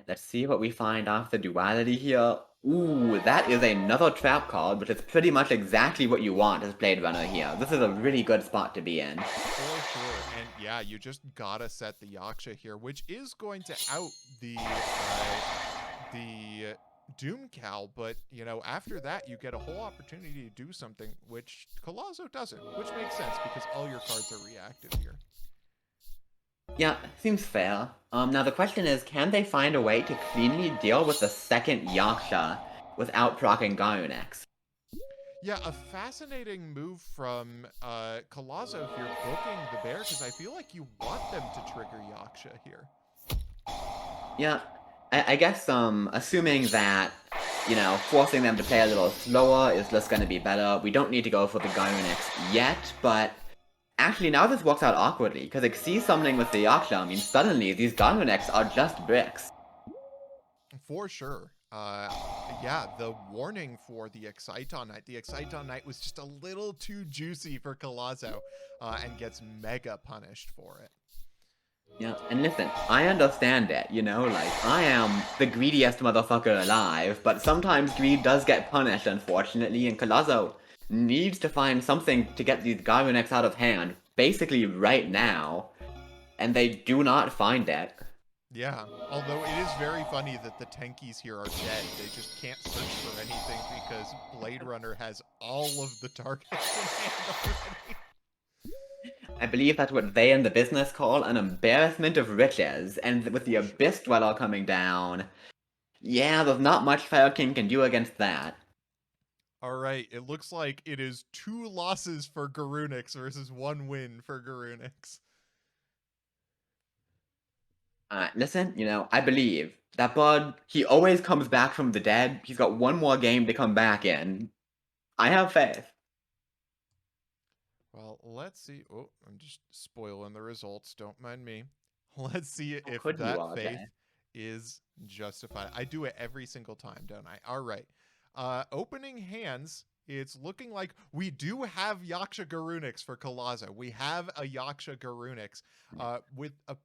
Let's see what we find off the duality here. Ooh, that is another trap card, which is pretty much exactly what you want as Blade Runner here. This is a really good spot to be in. For sure. And yeah, you just gotta set the Yaksha here, which is going to out the Doomcal, but, you know, after that, you get a whole opportunity to do something, which Collazo doesn't, which makes sense because all your cards are reactive here. Yeah, seems fair. Now the question is, can they find a way to cleanly deal with the second Yaksha without proccing Garunix? Yeah, a fascinating move from Collazo here, booking the bear, because I feel like you want them to trigger Yaksha here. Yeah, I guess, assuming that, you know, forcing them to play a little slower is just gonna be better. We don't need to go for the Garunix yet, but Actually, now this works out awkwardly, because Xyz summoning with the Yaksha means suddenly these Garunix are just bricks. For sure. Yeah, the warning for the Exciton Knight. The Exciton Knight was just a little too juicy for Collazo, and gets mega punished for it. Yeah, and listen, I understand it, like, I am the greediest motherfucker alive, but sometimes greed does get punished, unfortunately, and Collazo needs to find something to get these Garunix out of hand, basically right now, and they do not find it. Yeah, although it is very funny that the tankies here are dead. They just can't search for anything because Blade Runner has all of the targets in hand already. I believe that's what they in the business call an embarrassment of riches, and with the Abyss Dweller coming down, yeah, there's not much Fire King can do against that. Alright, it looks like it is 2 losses for Garunix versus 1 win for Garunix. Listen, I believe that bud, he always comes back from the dead. He's got one more game to come back in. I have faith. Well, let's see. Oh, I'm just spoiling the results. Don't mind me. Let's see if Could you, that RJ? faith is justified. I do it every single time, don't I? All right. Opening hands. It's looking like we do have Yaksha Garunix for Collazo. We have a Yaksha Garunix with a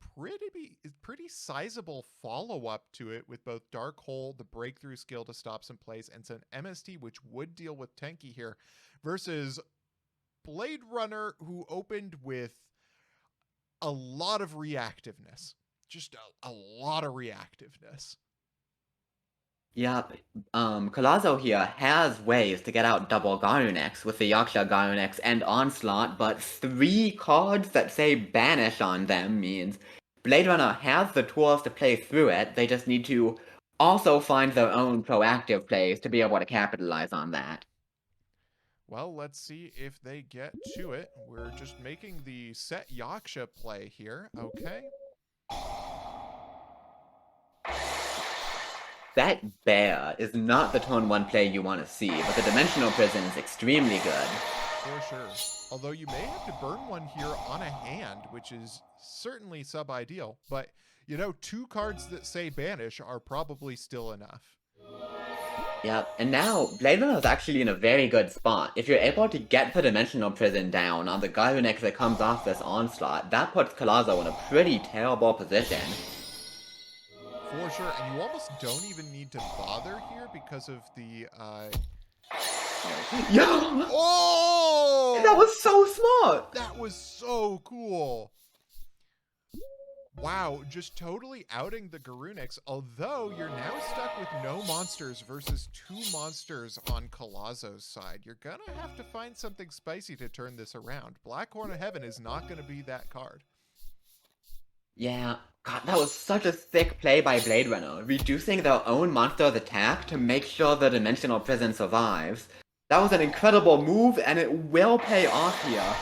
pretty sizable follow-up to it with both Dark Hole, the breakthrough skill to stop some plays, and some MST, which would deal with Tenki here, versus Blade Runner, who opened with a lot of reactiveness. Just a lot of reactiveness. Yep. Collazo here has ways to get out double Garunix with the Yaksha Garunix and Onslaught, but 3 cards that say Banish on them means Blade Runner has the tools to play through it, they just need to also find their own proactive plays to be able to capitalize on that. Well, let's see if they get to it. We're just making the set Yaksha play here. Okay. That bear is not the Tone 1 play you want to see, but the Dimensional Prison is extremely good. For sure. Although you may have to burn one here on a hand, which is certainly sub-ideal. But, 2 cards that say Banish are probably still enough. Yep, and now Blade Runner is actually in a very good spot. If you're able to get the Dimensional Prison down on the Garunix that comes off this Onslaught, that puts Collazo in a pretty terrible position. For sure, and you almost don't even need to bother here because of the, Yeah! Oh! That was so smart! That was so cool! Wow, just totally outing the Garunix, although you're now stuck with no monsters versus 2 monsters on Collazo's side. You're gonna have to find something spicy to turn this around. Black Horn of Heaven is not gonna be that card. Yeah, God, that was such a sick play by Blade Runner, reducing their own monster's attack to make sure the Dimensional Prison survives. That was an incredible move, and it will pay off here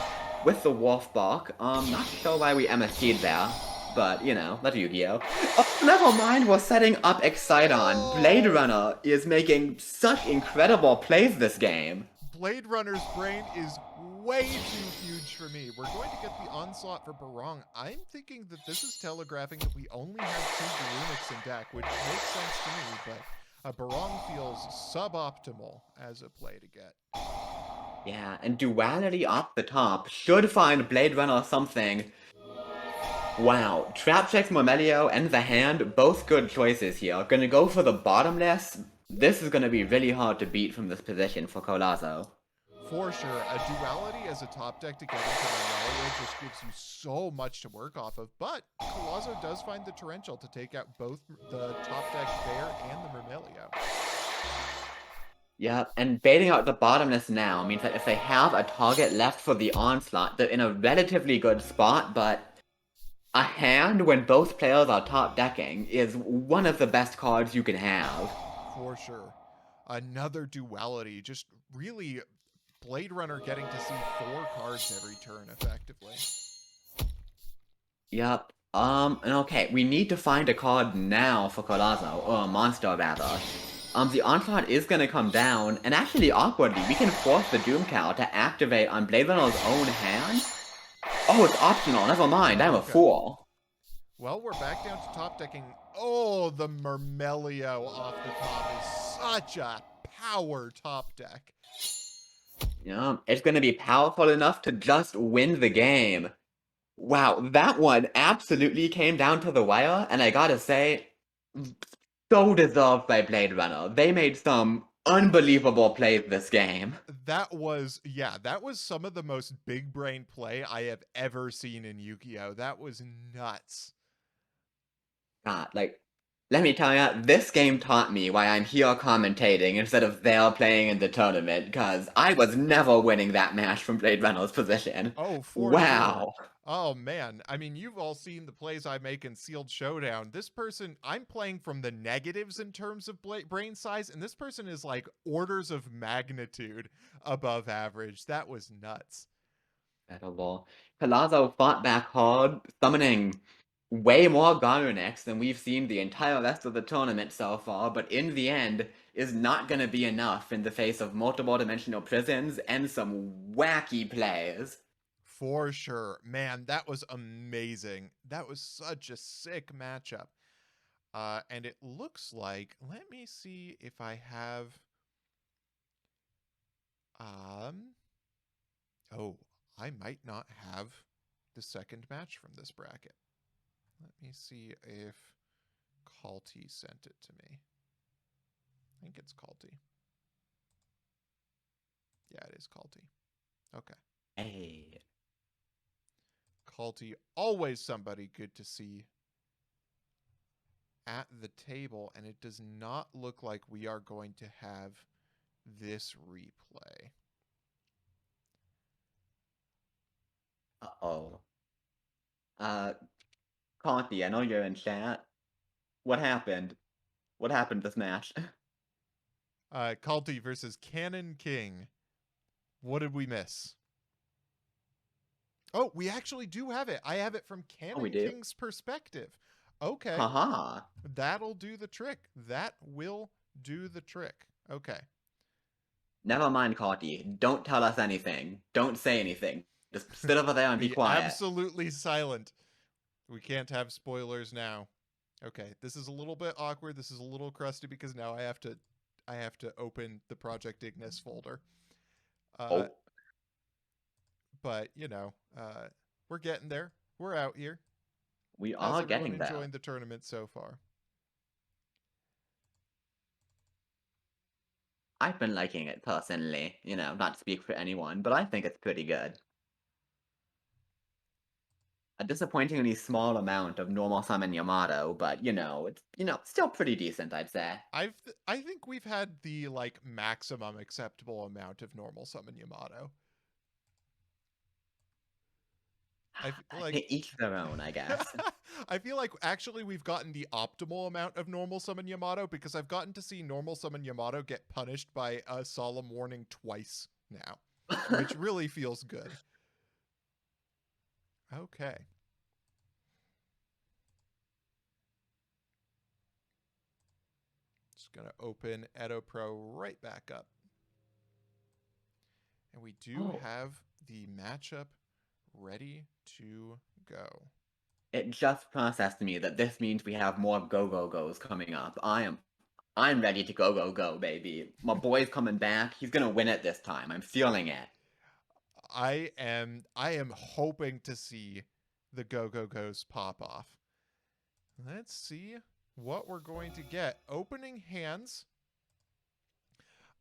with the Wolfbark. Not sure why we MST'd there, but, that's Yu-Gi-Oh! Oh, never mind, we're setting up Exciton. Blade Runner is making such incredible plays this game. Blade Runner's brain is way too huge for me. We're going to get the Onslaught for Barong. I'm thinking that this is telegraphing that we only have 2 Garunix in deck, which makes sense to me, but Barong feels suboptimal as a play to get. Yeah, and Duality off the top should find Blade Runner something. Wow, Trap Checks Momelio and the hand, both good choices here. Gonna go for the bottomless. This is gonna be really hard to beat from this position for Collazo. For sure, a Duality as a top deck to get into Momelio just gives you so much to work off of, but Collazo does find the Torrential to take out both the top deck Bear and the Momelio. Yep, and baiting out the bottomless now means that if they have a target left for the Onslaught, they're in a relatively good spot, but a hand when both players are top decking is one of the best cards you can have. For sure. Another Duality, just really Blade Runner getting to see 4 cards every turn effectively. Yep. And okay, we need to find a card now for Collazo, or a monster rather. The Onslaught is gonna come down, and actually awkwardly, we can force the Doom Cow to activate on Blade Runner's own hand. Oh, it's optional. Never mind. I'm Oh, a okay. fool. Well, we're back down to top decking. Oh, the Mermelio off the top is such a power top deck. Yeah, it's gonna be powerful enough to just win the game. Wow, that one absolutely came down to the wire, and I gotta say, so deserved by Blade Runner. They made some unbelievable plays this game. That was, yeah, that was some of the most big brain play I have ever seen in Yu-Gi-Oh! That was nuts. God, like, let me tell ya, this game taught me why I'm here commentating instead of there playing in the tournament, because I was never winning that match from Blade Runner's position. Oh, for sure. Wow. Oh man, I mean, you've all seen the plays I make in Sealed Showdown. This person, I'm playing from the negatives in terms of brain size, and this person is like orders of magnitude above average. That was nuts. Incredible. Collazo fought back hard, summoning way more Garunix than we've seen the entire rest of the tournament so far, but in the end is not gonna be enough in the face of multiple dimensional prisons and some wacky plays. For sure. Man, that was amazing. That was such a sick matchup. And it looks like, let me see if I have, um, oh, I might not have the second match from this bracket. Let me see if Kalti sent it to me. I think it's Kalti. Yeah, it is Kalti. Okay. Hey. Kalti, always somebody good to see at the table, and it does not look like we are going to have this replay. Uh-oh. Uh, Conti, I know you're in chat. What happened? What happened this match? Kalti versus Cannon King. What did we miss? Oh, we actually do have it. I have it from Oh, we Cannon do? King's perspective. Okay. Haha. That'll do the trick. That will do the trick. Okay. Never mind, Conti. Don't tell us anything. Don't say anything. Just sit over there and be Be quiet. absolutely silent. We can't have spoilers now. Okay, this is a little bit awkward. This is a little crusty because now I have to open the Project Ignis folder. Uh Oh, but, we're getting there. We're out here. we How's are everyone getting there. enjoying the tournament so far? I've been liking it personally, not to speak for anyone, but I think it's pretty good. A disappointingly small amount of normal summon Yamato, but it's still pretty decent, I'd say. I think we've had the like maximum acceptable amount of normal summon Yamato. I feel like Each their own, I guess. I feel like actually we've gotten the optimal amount of normal summon Yamato because I've gotten to see normal summon Yamato get punished by a solemn warning twice now, which really feels good. Okay. Just gonna open Edo Pro right back up. And we do Oh, have the matchup ready to go. it just processed to me that this means we have more go-go-go's coming up. I'm ready to go-go-go, baby. My boy's coming back. He's gonna win it this time. I'm feeling it. I am hoping to see the Go Go Go's pop off. Let's see what we're going to get. Opening hands.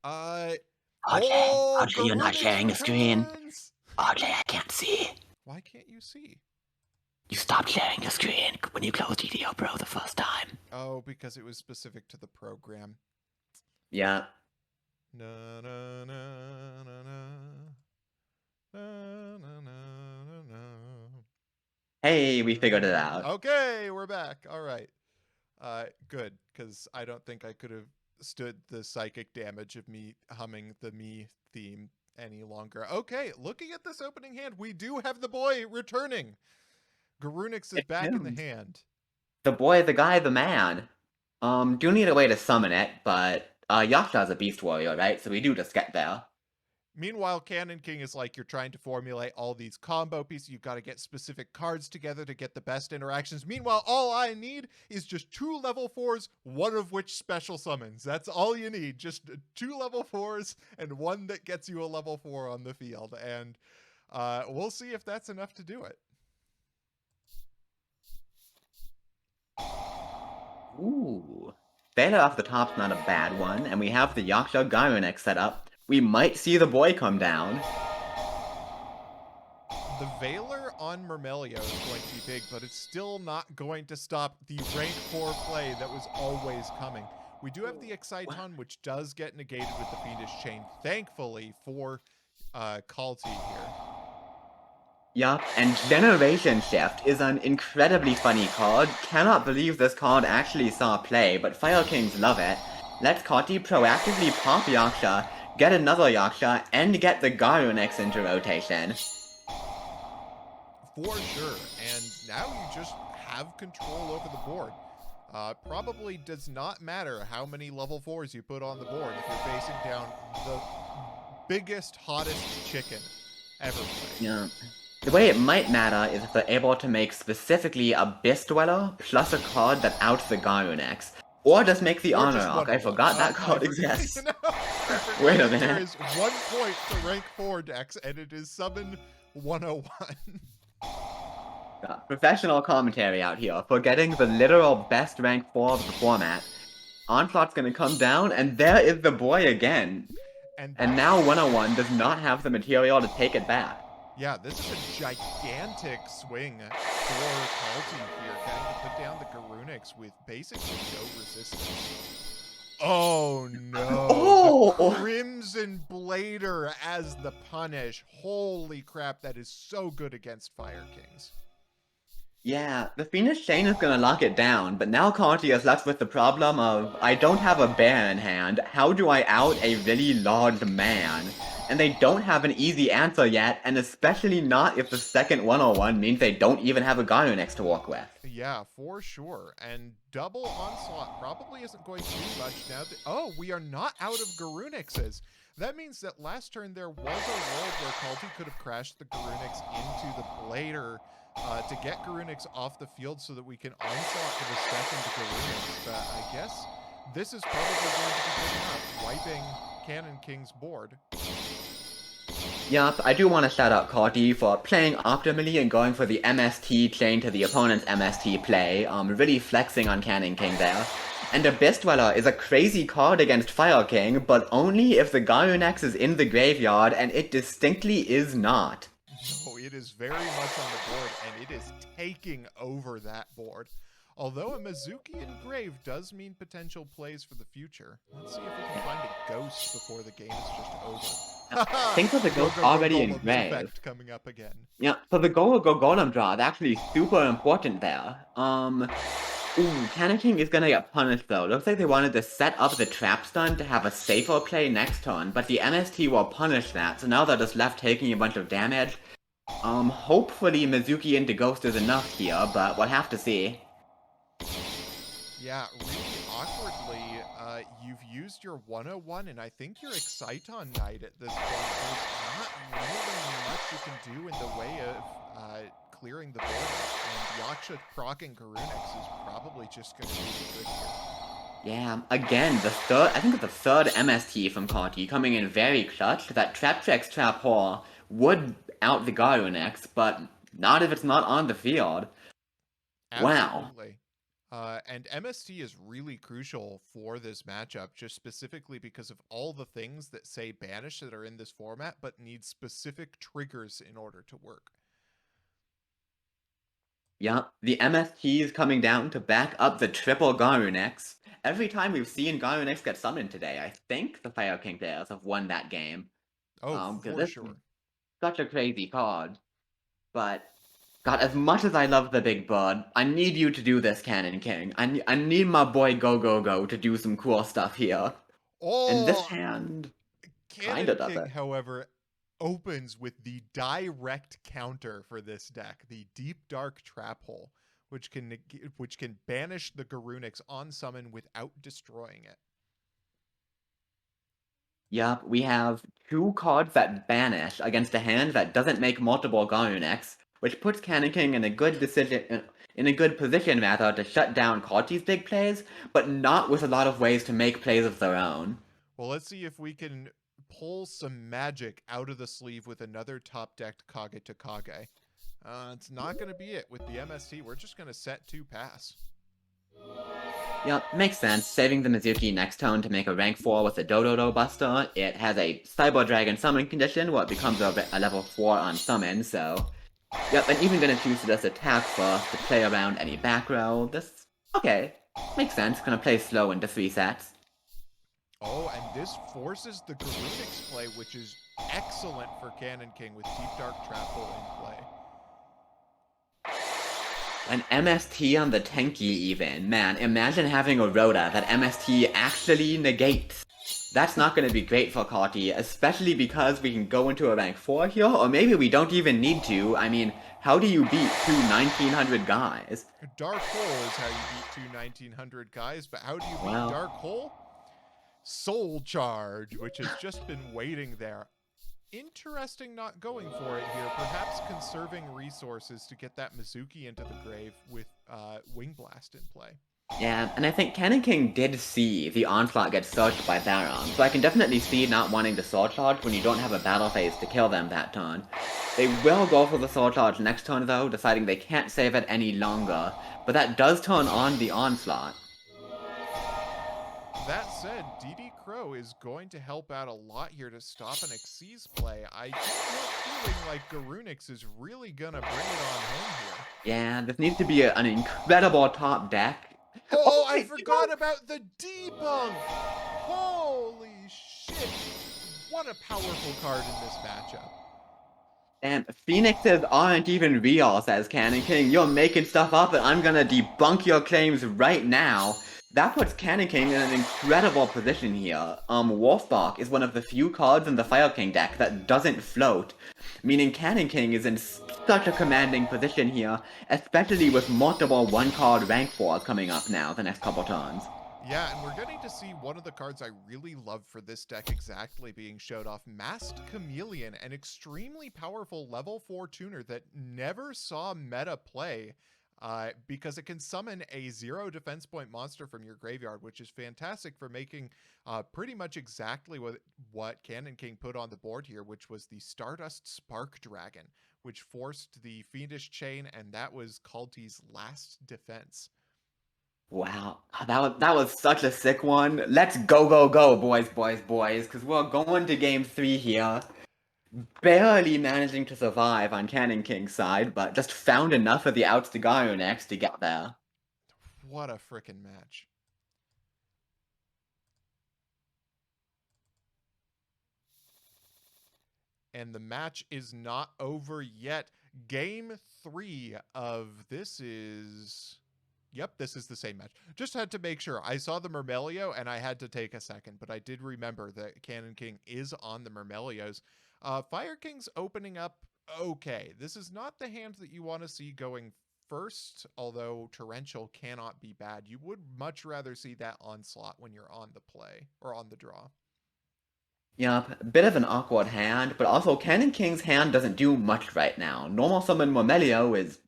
Uh oh, You're not Garunix sharing the screen. returns. RJ, I can't see. Why can't you see? You stopped sharing your screen when you closed GTO Pro the first time. Oh, because it was specific to the program. Yeah. Na na na na na. Na, na, na, na, na. Hey, we figured it out. Okay, we're back. All right. Good, because I don't think I could have stood the psychic damage of me humming the me theme any longer. Okay, looking at this opening hand, we do have the boy returning. Garunix is It's back in the him. hand. The boy, the guy, the man. Do need a way to summon it, but Yasha's a beast warrior, right? So we do just get there. Meanwhile, Cannon King is like, you're trying to formulate all these combo pieces. You've got to get specific cards together to get the best interactions. Meanwhile, all I need is just 2 level 4s, one of which special summons. That's all you need. Just 2 level 4s and one that gets you a level 4 on the field. And we'll see if that's enough to do it. Ooh. Baylor off the top's not a bad one, and we have the Yaksha Gyronex set up. We might see the boy come down. The Valor on Myrmelio is going to be big, but it's still not going to stop the rank 4 play that was always coming. We do have the Exciton, which does get negated with the Fiendish Chain, thankfully, for Kalti here. Yup, and Generation Shift is an incredibly funny card. Cannot believe this card actually saw play, but Fire Kings love it. Let's Kalti proactively pop Yaksha, get another Yaksha, and get the Gyronex into rotation. For sure, and now you just have control over the board. Probably does not matter how many level 4s you put on the board if you're facing down the biggest, hottest chicken ever played. Yeah. The way it might matter is if they're able to make specifically a Abyss Dweller plus a card that outs the Gyronex. Or just make the Honor Arc. I forgot that card exists. You know, Wait a minute. There is 1 point to rank 4 decks, and it is Summon 101. Professional commentary out here, forgetting the literal best rank 4 of the format. Onslaught's gonna come down, and there is the boy again. And now 101 does not have the material to take it back. Yeah, this is a gigantic swing for Kalti here, getting to put down the Garunix with basically no resistance. Oh no! Oh! The Crimson Blader as the punish. Holy crap, that is so good against Fire Kings. Yeah, the Fiendish Chain is gonna lock it down, but now Kalti is left with the problem of, I don't have a bear in hand, how do I out a really large man? And they don't have an easy answer yet, and especially not if the second 101 means they don't even have a Gyronex to work with. Yeah, for sure. And double Onslaught probably isn't going to do much now that... Oh, we are not out of Garunixes. That means that last turn there was a world where Kalti could have crashed the Garunix into the Blader to get Garunix off the field so that we can Onslaught for the second Garunix. But I guess this is probably going to be good enough, wiping Cannon King's board. Yup, I do want to shout out Kalti for playing optimally and going for the MST chain to the opponent's MST play, really flexing on Cannon King there. And Abyss Dweller is a crazy card against Fire King, but only if the Gyronex is in the graveyard, and it distinctly is not. No, it is very much on the board, and it is taking over that board. Although a Mizuki in grave does mean potential plays for the future. Let's see if we can find a ghost before the game is just over. Think of the ghost already in grave. Effect coming up again. Yeah, so the Go Golem draw is actually super important there. Ooh, Cannon King is gonna get punished though. Looks like they wanted to set up the trap stun to have a safer play next turn, but the MST will punish that, so now they're just left taking a bunch of damage. Hopefully Mizuki into Ghost is enough here, but we'll have to see. Yeah, really awkwardly, you've used your 101, and I think your Exciton Knight at this point. There's not really much you can do in the way of clearing the board, and Yaksha proccing Garunix is probably just going to be good here. Yeah, again, I think it's the third MST from Kalti coming in very clutch. That Trap Trap Hole would out the Gyronex, but not if it's not on the field. Absolutely. Wow. And MST is really crucial for this matchup, just specifically because of all the things that say banish that are in this format, but need specific triggers in order to work. Yeah, the MST is coming down to back up the triple Gyronex. Every time we've seen Gyronex get summoned today, I think the Fire King players have won that game. Oh, for sure. Such a crazy card. But, God, as much as I love the big bird, I need you to do this, Cannon King. I need my boy Go to do some cool stuff here. Oh, and this hand Cannon King, however, opens with the direct counter for this deck, the Deep Dark Trap Hole, which can banish the Garunix on summon without destroying it. Yup, we have two cards that banish against a hand that doesn't make multiple Garunex, which puts Cannon King in a good position rather to shut down Kalti's big plays, but not with a lot of ways to make plays of their own. Well, let's see if we can pull some magic out of the sleeve with another top-decked Kage to Kage. It's not going to be it with the MST. We're just going to set 2 pass. Yep, makes sense. Saving the Mizuki next turn to make a rank 4 with the Dododo Buster. It has a Cyber Dragon summon condition where it becomes a level 4 on summon, so... Yep, and even gonna choose to just attack first to play around any back row. This... Okay, makes sense. Gonna play slow into 3 sets. Oh, and this forces the Garunix play, which is excellent for Cannon King with Deep Dark Trap Hole in play. An MST on the Tenki even. Man, imagine having a Rhoda that MST actually negates. That's not going to be great for Kalti, especially because we can go into a rank 4 here, or maybe we don't even need to. I mean, how do you beat 2 1900 guys? Dark Hole is how you beat 2 1900 guys, but how do you beat Dark Hole? Soul Charge, which has just been waiting there. Interesting not going for it here. Perhaps conserving resources to get that Mizuki into the grave with Wing Blast in play. Yeah, and I think Cannon King did see the Onslaught get searched by Theron, so I can definitely see not wanting to Soul Charge when you don't have a battle phase to kill them that turn. They will go for the Soul Charge next turn though, deciding they can't save it any longer, but that does turn on the Onslaught. That said, DD Crow is going to help out a lot here to stop an Xyz play. I get no feeling like Garunix is really gonna bring it on home here. Yeah, this needs to be an incredible top deck. Oh, I forgot about the debunk! Holy shit! What a powerful card in this matchup. And Phoenixes aren't even real, says Cannon King. You're making stuff up and I'm gonna debunk your claims right now. That puts Cannon King in an incredible position here. Wolfbark is one of the few cards in the Fire King deck that doesn't float, meaning Cannon King is in such a commanding position here, especially with multiple one-card rank 4s coming up now the next couple turns. Yeah, and we're getting to see one of the cards I really love for this deck exactly being showed off. Masked Chameleon, an extremely powerful level 4 tuner that never saw meta play. Because it can summon a 0 defense point monster from your graveyard, which is fantastic for making pretty much exactly what Cannon King put on the board here, which was the Stardust Spark Dragon, which forced the Fiendish Chain, and that was Kalti's last defense. Wow, that was such a sick one. Let's go, boys, because we're going to game 3 here. Barely managing to survive on Cannon King's side, but just found enough of the outs to Garunex to get there. What a frickin' match. And the match is not over yet. Game 3 of this is... Yep, this is the same match. Just had to make sure. I saw the Myrmelio, and I had to take a second, but I did remember that Cannon King is on the Myrmelios. Fire King's opening up okay. This is not the hand that you want to see going first, although Torrential cannot be bad. You would much rather see that Onslaught when you're on the play, or on the draw. Yup, bit of an awkward hand, but also Cannon King's hand doesn't do much right now. Normal Summon Myrmelio is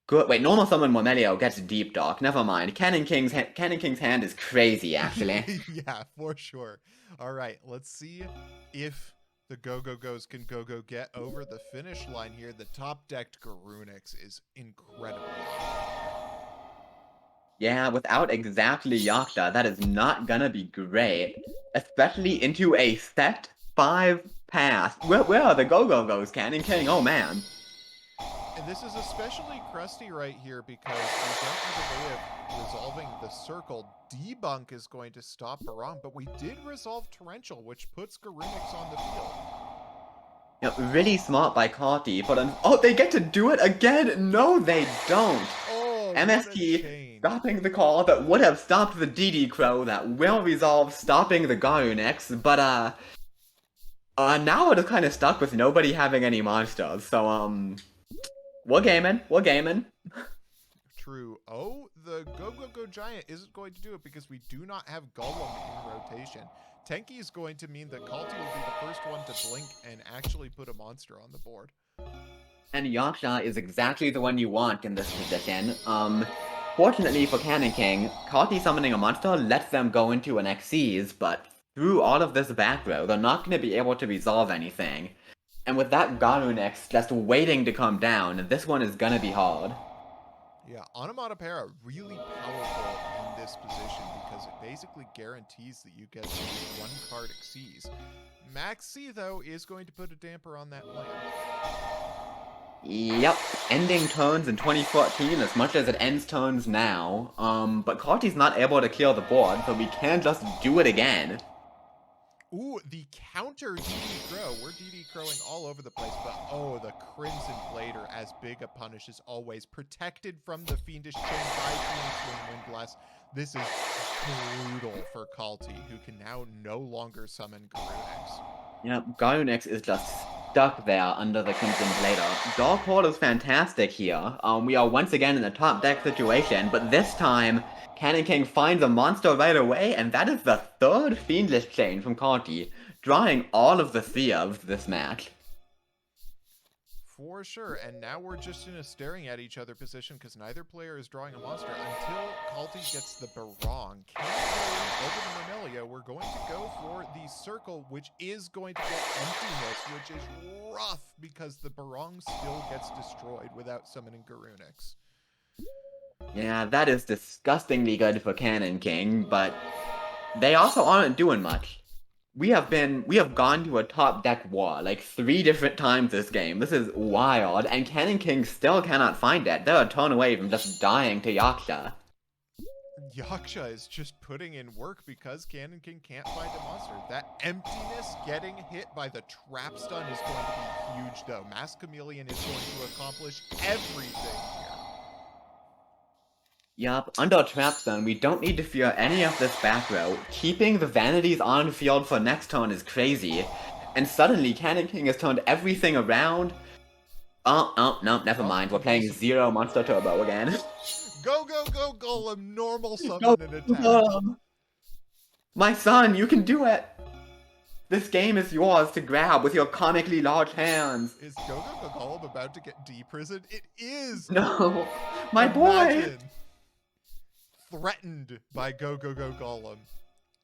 good. Wait, Normal Summon Myrmelio gets Deep Dark. Never mind. Cannon King's hand is crazy, actually. Yeah, for sure. All right, let's see if the Go-Go-Go's can Go-Go get over the finish line here. The top-decked Garunix is incredible. Yeah, without exactly Yaksha, that is not gonna be great. Especially into a set 5 pass. Where are the Go-Go-Go's, Cannon King? Oh, man. And this is especially crusty right here because we don't have a way of resolving the circle. Debunk is going to stop Barong, but we did resolve Torrential, which puts Garunix on the field. Yeah, really smart by Kalti, but oh, they get to do it again? No, they don't. Oh, MST stopping the call that would have stopped the DD Crow that will resolve stopping the Garunex, but now we're just kind of stuck with nobody having any monsters, so we're gaming. True. Oh, the Go-Go-Go Giant isn't going to do it because we do not have Golem in rotation. Tenki is going to mean that Kalti will be the first one to blink and actually put a monster on the board. And Yaksha is exactly the one you want in this position. Fortunately for Cannon King, Kalti summoning a monster lets them go into an Xyz, but through all of this back row, they're not going to be able to resolve anything. And with that Garunex just waiting to come down, this one is gonna be hard. Yeah, Onomatopoeia really powerful in this position because it basically guarantees that you get one card Xyz. Max C, though, is going to put a damper on that plan. Yep, ending turns in 2014 as much as it ends turns now. But Kalti's not able to clear the board, so we can just do it again. Ooh, the counter DD Crow. We're DD Crowing all over the place, but oh, the Crimson Blader, as big a punish as always. Protected from the Fiendish Chain by Phoenix Wing Windblast. This is brutal for Kalti, who can now no longer summon Garunex. Yep, Garunex is just stuck there under the Crimson Blader. Dark Horde is fantastic here. We are once again in a top deck situation, but this time, Cannon King finds a monster right away, and that is the third Fiendish Chain from Kalti, drawing all of the three of this match. For sure, and now we're just in a staring at each other position because neither player is drawing a monster until Kalti gets the Barong. Over the Monelia, we're going to go for the Circle, which is going to get Emptiness, which is rough because the Barong still gets destroyed without summoning Garunex. Yeah, that is disgustingly good for Cannon King, but they also aren't doing much. We have gone to a top deck war like 3 different times this game. This is wild, and Cannon King still cannot find it. They're a turn away from just dying to Yaksha. Yaksha is just putting in work because Cannon King can't find a monster. That Emptiness getting hit by the Trap Stun is going to be huge, though. Mass Chameleon is going to accomplish everything here. Yup, under Trap Stun, we don't need to fear any of this back row. Keeping the Vanities on field for next turn is crazy. And suddenly, Cannon King has turned everything around. Oh, no, never mind. We're playing 0 Monster Turbo again. Go, go, go, Golem! Normal summon and attack. My son, you can do it! This game is yours to grab with your comically large hands. Is Go, go, go, Golem about to get deprisoned? It is! No, my Imagine. boy! Threatened by Go, go, go, Golem.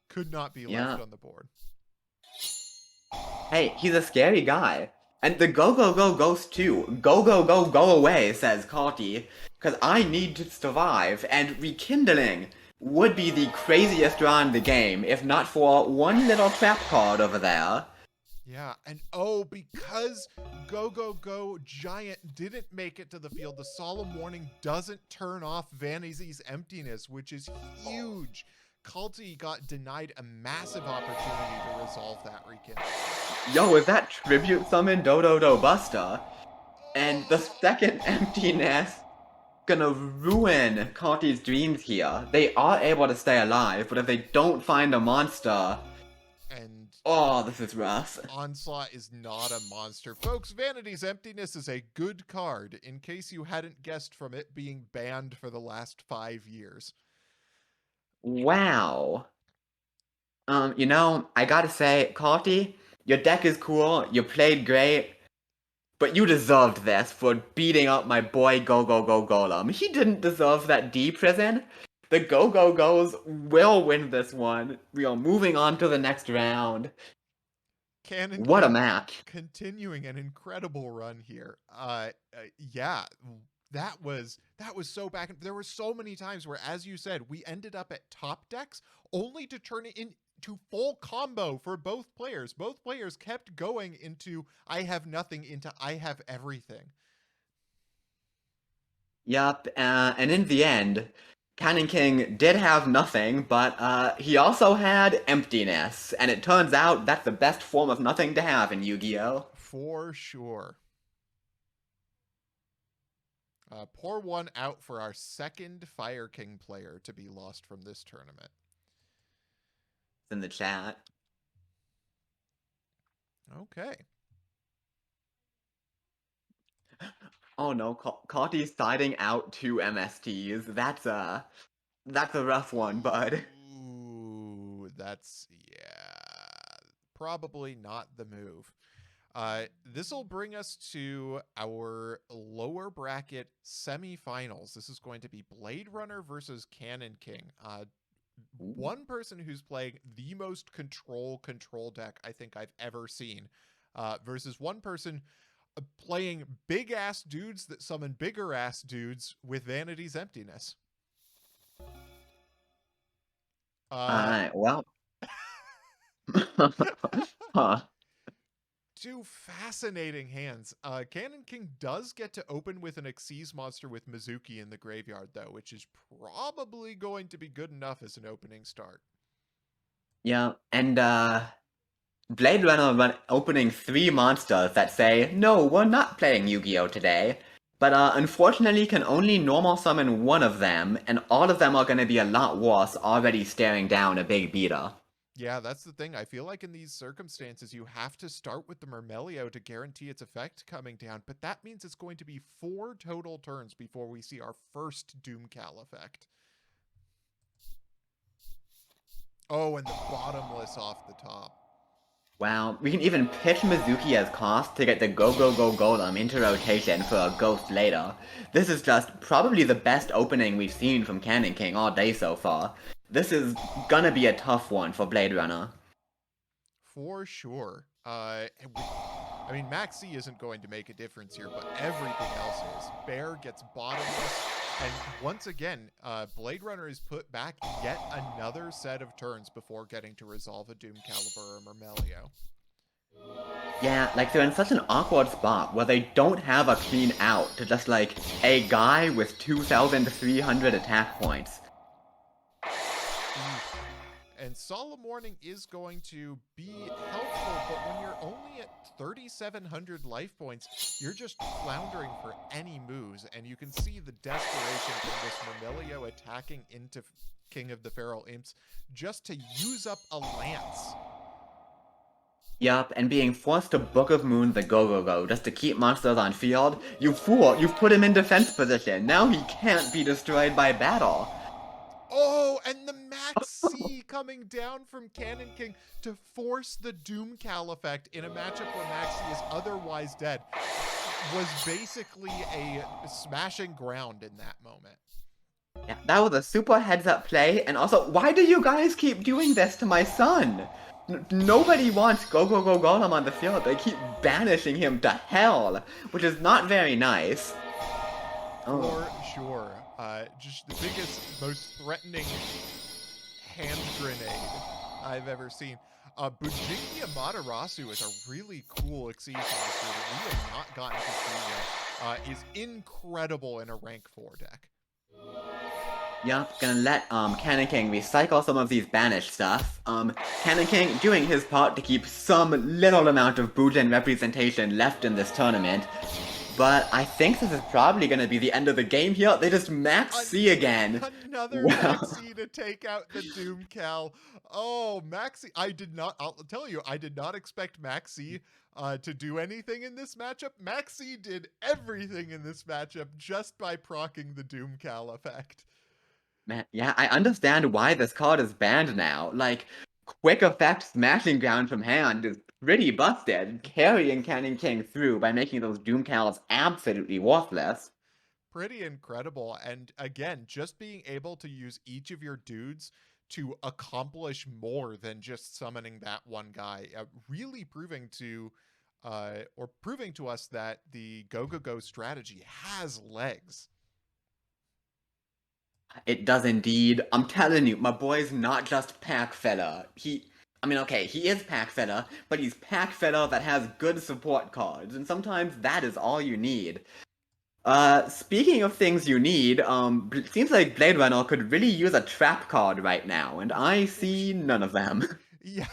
Could not be left on the board. Hey, he's a scary guy. And the go go go goes too. Go go go go away, says Kalti. Cause I need to survive, and Rekindling would be the craziest draw in the game, if not for one little trap card over there. Yeah, and oh, because Go Go Go Giant didn't make it to the field, the Solemn Warning doesn't turn off Vanity's Emptiness, which is huge. Kalti got denied a massive opportunity to resolve that rekindle. Yo, is that Tribute Summon Dodo Do Buster? And the second Emptiness gonna ruin Kalti's dreams here. They are able to stay alive, but if they don't find a monster... And oh, this is rough. Onslaught is not a monster. Folks, Vanity's Emptiness is a good card, in case you hadn't guessed from it being banned for the last 5 years. Wow. You know, I gotta say, Kalti, your deck is cool, you played great, but you deserved this for beating up my boy Go Go Go Golem. He didn't deserve that D-prison. The Go Go Go's will win this one. We are moving on to the next round. Cannon What a King match. continuing an incredible run here. Yeah, that was so back. There were so many times where, as you said, we ended up at top decks only to turn it into full combo for both players. Both players kept going into I have nothing into I have everything. Yup, and in the end, Cannon King did have nothing, but he also had emptiness, and it turns out that's the best form of nothing to have in Yu-Gi-Oh! For sure. Pour one out for our second Fire King player to be lost from this tournament. It's in the chat. Okay. Oh no, Kalti's siding out 2 MSTs. That's a rough one, bud. Ooh, that's, yeah. probably not the move. This will bring us to our lower bracket semifinals. This is going to be Blade Runner versus Cannon King. Ooh. One person who's playing the most control deck I think I've ever seen, versus one person playing big ass dudes that summon bigger ass dudes with Vanity's Emptiness. Uh, Well, huh. Two fascinating hands. Cannon King does get to open with an Xyz monster with Mizuki in the graveyard, though, which is probably going to be good enough as an opening start. Yeah, and Blade Runner opening 3 monsters that say, no, we're not playing Yu-Gi-Oh! Today. But unfortunately can only normal summon one of them, and all of them are going to be a lot worse already staring down a big beater. Yeah, that's the thing. I feel like in these circumstances, you have to start with the Murmelio to guarantee its effect coming down, but that means it's going to be 4 total turns before we see our first Doomcal effect. Oh, and the bottomless off the top. Wow, we can even pitch Mizuki as cost to get the Go Go Go Golem into rotation for a ghost later. This is just probably the best opening we've seen from Cannon King all day so far. This is gonna be a tough one for Blade Runner. For sure. I mean, Maxi isn't going to make a difference here, but everything else is. Bear gets bottomless, and once again, Blade Runner is put back yet another set of turns before getting to resolve a Doom Caliber or Murmelio. Yeah, like they're in such an awkward spot where they don't have a clean out to just like a guy with 2,300 attack points. And Solemn Warning is going to be helpful, but when you're only at 3,700 life points, you're just floundering for any moves, and you can see the desperation from this Murmelio attacking into King of the Feral Imps just to use up a lance. Yup, and being forced to Book of Moon the Go Go Go just to keep monsters on field. You fool, you've put him in defense position. Now he can't be destroyed by battle. Oh, and the Max C coming down from Cannon King to force the Doomcal effect in a matchup where Maxi is otherwise dead was basically a smashing ground in that moment. Yeah, that was a super heads up play, and also, why do you guys keep doing this to my son? Nobody wants Go Go Go Golem on the field. They keep banishing him to hell, which is not very nice. For sure. Just the biggest, most threatening hand grenade I've ever seen. Bujinki Amaterasu is a really cool Xyz monster that we have not gotten to see yet. Is incredible in a rank 4 deck. Yup, gonna let Cannon King recycle some of these banished stuff. Cannon King doing his part to keep some little amount of Bujin representation left in this tournament. But I think this is probably gonna be the end of the game here. They just max C again. Another Wow. Maxi to take out the Doomcal. Oh, Maxi. I'll tell you, I did not expect Maxi to do anything in this matchup. Maxi did everything in this matchup just by proccing the Doomcal effect. Man, yeah, I understand why this card is banned now. Like, quick effect smashing ground from hand is pretty busted, carrying Cannon King through by making those Doomcals absolutely worthless. Pretty incredible. And again, just being able to use each of your dudes to accomplish more than just summoning that one guy, really proving to us that the go go go strategy has legs. It does indeed. I'm telling you, my boy's not just pack filler. I mean, okay, he is pack filler, but he's pack filler that has good support cards, and sometimes that is all you need. Speaking of things you need, seems like Blade Runner could really use a trap card right now, and I see none of them. Yeah,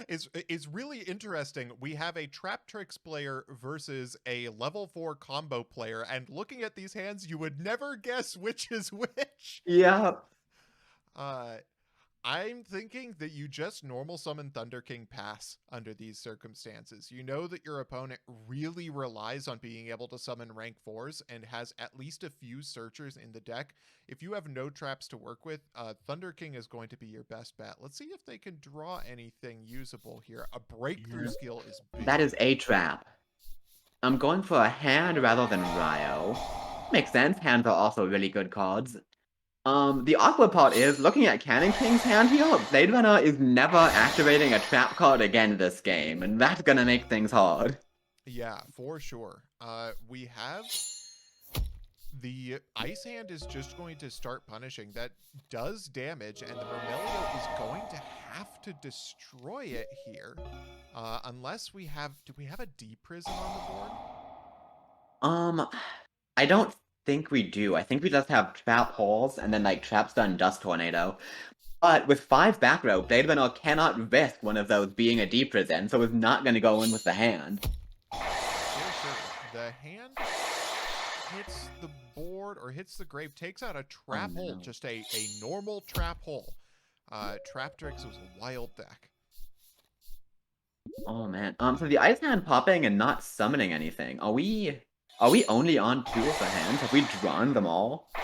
it's really interesting. We have a Trap Tricks player versus a level 4 combo player, and looking at these hands, you would never guess which is which. Yeah. Uh, I'm thinking that you just normal summon Thunder King pass under these circumstances. You know that your opponent really relies on being able to summon rank 4s and has at least a few searchers in the deck. If you have no traps to work with, Thunder King is going to be your best bet. Let's see if they can draw anything usable here. A breakthrough Yeah. skill is That big. is a trap. I'm going for a hand rather than Ryo. Makes sense, hands are also really good cards. The awkward part is, looking at Cannon King's hand here, Blade Runner is never activating a trap card again this game, and that's gonna make things hard. Yeah, for sure. We have the Ice Hand is just going to start punishing. That does damage, and the Murmelio is going to have to destroy it here. Unless we have... Do we have a Deep Prison on the board? I don't think we do. I think we just have Trap Holes, and then, like, Trap Stun Dust Tornado. But with 5 back row, Blade Runner cannot risk one of those being a deep prison, so it's not gonna go in with the hand. For sure. The hand hits the board or hits the grave, takes out a trap hole, no. just a normal trap hole. Traptrix was a wild deck. Oh man. So the Ice Hand popping and not summoning anything. Are we only on 2 of the hands? Have we drawn them all? I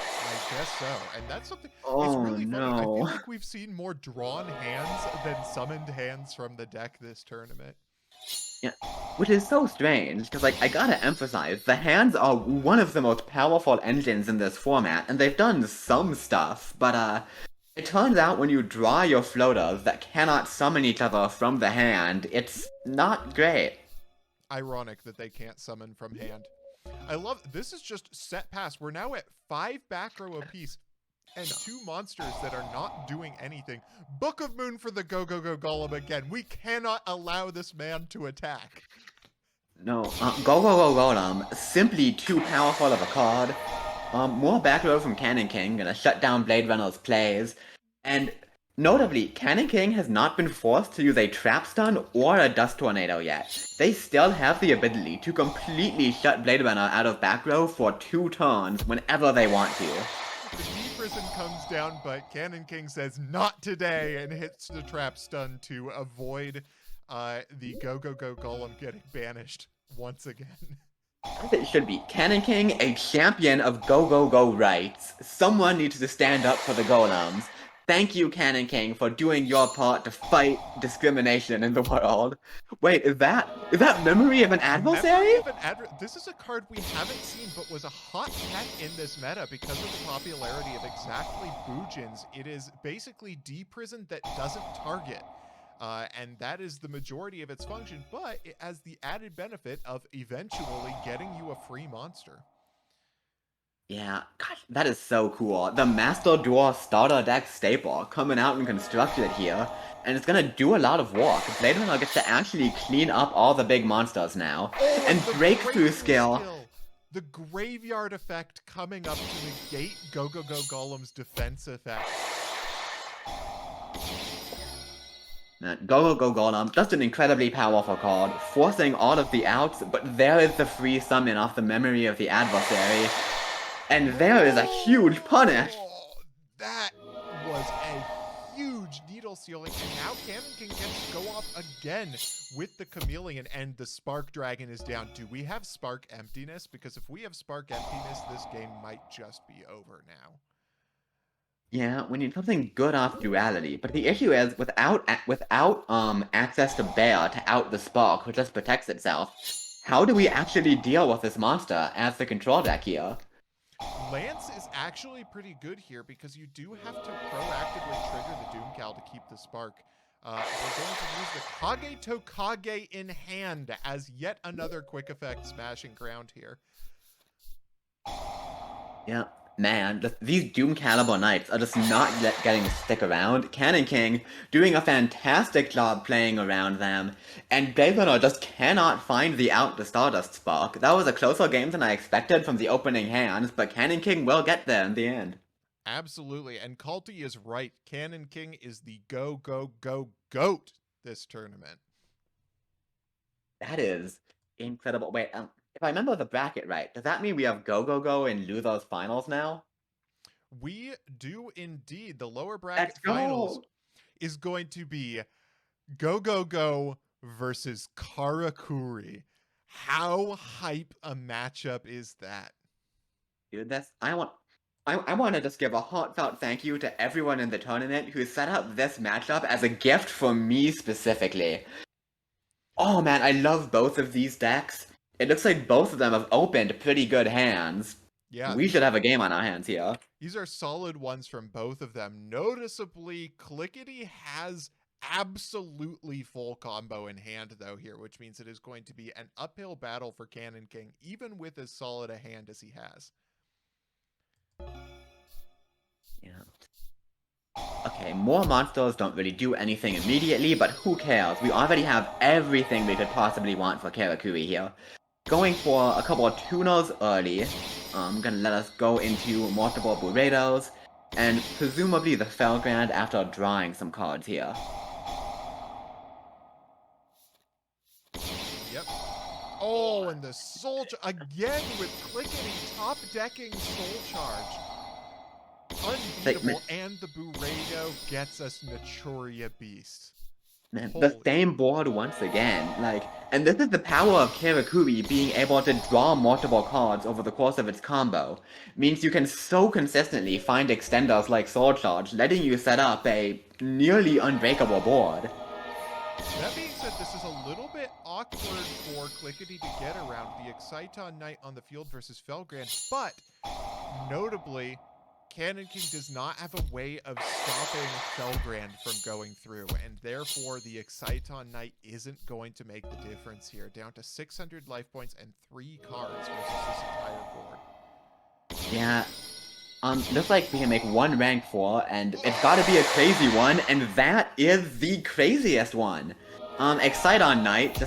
guess so. And that's something... It's Oh really funny. I feel no. like we've seen more drawn hands than summoned hands from the deck this tournament. Yeah, which is so strange, because, like, I gotta emphasize, the hands are one of the most powerful engines in this format, and they've done some stuff, but, it turns out when you draw your floaters that cannot summon each other from the hand, it's not great. Ironic that they can't summon from hand. I love... This is just set pass. We're now at 5 back row apiece. And 2 monsters that are not doing anything. Book of Moon for the Go Go Go Golem again. We cannot allow this man to attack. No, Go Go Go Golem, simply too powerful of a card. More back row from Cannon King, gonna shut down Blade Runner's plays. And notably, Cannon King has not been forced to use a Trap Stun or a Dust Tornado yet. They still have the ability to completely shut Blade Runner out of back row for 2 turns whenever they want to. The Deep Prison comes down, but Cannon King says, not today, and hits the Trap Stun to avoid the Go Go Go Golem getting banished once again. As it should be. Cannon King, a champion of Go Go Go rights. Someone needs to stand up for the golems. Thank you, Cannon King, for doing your part to fight discrimination in the world. Wait, is that Memory of an Adversary? This is a card we haven't seen, but was a hot tech in this meta because of the popularity of exactly Boojins. It is basically Deep Prison that doesn't target. And that is the majority of its function, but it has the added benefit of eventually getting you a free monster. Yeah, gosh, that is so cool. The Master Duel starter deck staple coming out and constructed here, and it's gonna do a lot of work. Blade Runner gets to actually clean up all the big monsters now. Oh, And breakthrough skill. The graveyard effect coming up to negate Go Go Go Golem's defense effect. Go Go Go Golem, just an incredibly powerful card, forcing all of the outs, but there is the free summon off the Memory of the Adversary. And there is a huge punish! Oh, that was a huge needle sealing, and now Cannon King gets to go off again with the Chameleon, and the Spark Dragon is down. Do we have Spark Emptiness? Because if we have Spark Emptiness, this game might just be over now. Yeah, we need something good off Duality, but the issue is, without access to Bear to out the Spark, which just protects itself, how do we actually deal with this monster as the control deck here? Lance is actually pretty good here because you do have to proactively trigger the Doomcal to keep the spark. We're going to use the Kage Tokage in hand as yet another quick effect smashing ground here. Yeah, man, these Doom Caliber Knights are just not getting to stick around. Cannon King doing a fantastic job playing around them, and Blade Runner just cannot find the out to Stardust Spark. That was a closer game than I expected from the opening hands, but Cannon King will get there in the end. Absolutely, and Kalti is right. Cannon King is the go, go, go, GOAT this tournament. That is incredible. Wait, if I remember the bracket right, does that mean we have Go Go Go in Losers Finals now? We do indeed. The lower bracket Let's go! finals is going to be Go Go Go versus Karakuri. How hype a matchup is that? Dude, I want to just give a heartfelt thank you to everyone in the tournament who set up this matchup as a gift for me specifically. Oh man, I love both of these decks. It looks like both of them have opened pretty good hands. Yeah, We should have a game on our hands here. these are solid ones from both of them. Noticeably, Clickety has absolutely full combo in hand, though, here, which means it is going to be an uphill battle for Cannon King, even with as solid a hand as he has. Yeah. Okay, more monsters don't really do anything immediately, but who cares? We already have everything we could possibly want for Karakuri here. Going for a couple of tuners early, gonna let us go into multiple burritos, and presumably the Felgrand after drawing some cards here. Yep. Oh, and the soul again with Clickety top decking soul charge. Unbeatable, and the burrito gets us Naturia Beast. Man, the Holy. same board once again, and this is the power of Karakuri being able to draw multiple cards over the course of its combo. Means you can so consistently find extenders like Soul Charge, letting you set up a nearly unbreakable board. That being said, this is a little bit awkward for Clickety to get around the Exciton Knight on the field versus Felgrand, but notably, Cannon King does not have a way of stopping Felgrand from going through, and therefore the Exciton Knight isn't going to make the difference here. Down to 600 life points and 3 cards versus this entire board. Yeah, looks like we can make one rank 4, and it's gotta be a crazy one, and that is the craziest one. Exciton Knight,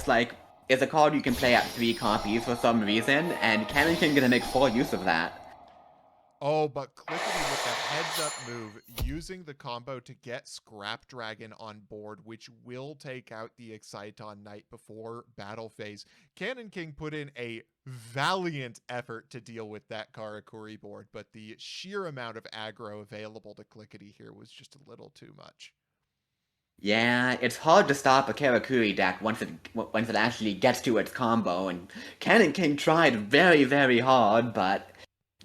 is a card you can play at 3 copies for some reason, and Cannon King gonna make full use of that. Oh, but Clickety with the heads-up move, using the combo to get Scrap Dragon on board, which will take out the Exciton Knight before battle phase. Cannon King put in a valiant effort to deal with that Karakuri board, but the sheer amount of aggro available to Clickety here was just a little too much. Yeah, it's hard to stop a Karakuri deck once it actually gets to its combo, and Cannon King tried very, very hard, but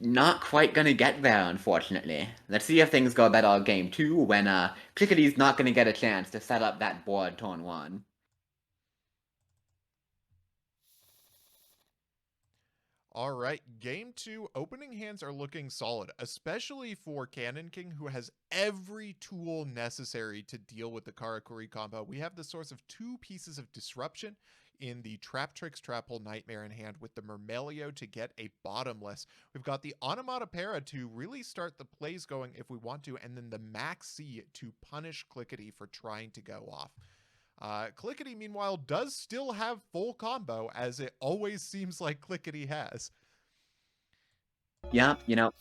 not quite gonna get there, unfortunately. Let's see if things go better on game 2 when Clickety's not gonna get a chance to set up that board turn 1. All right, game 2, opening hands are looking solid, especially for Cannon King, who has every tool necessary to deal with the Karakuri combo. We have the source of 2 pieces of disruption in the Trap Tricks Trap Hole Nightmare in hand with the Murmelio to get a bottomless. We've got the Onomatopera to really start the plays going if we want to, and then the Max C to punish Clickety for trying to go off. Clickety, meanwhile, does still have full combo, as it always seems like Clickety has. Yeah,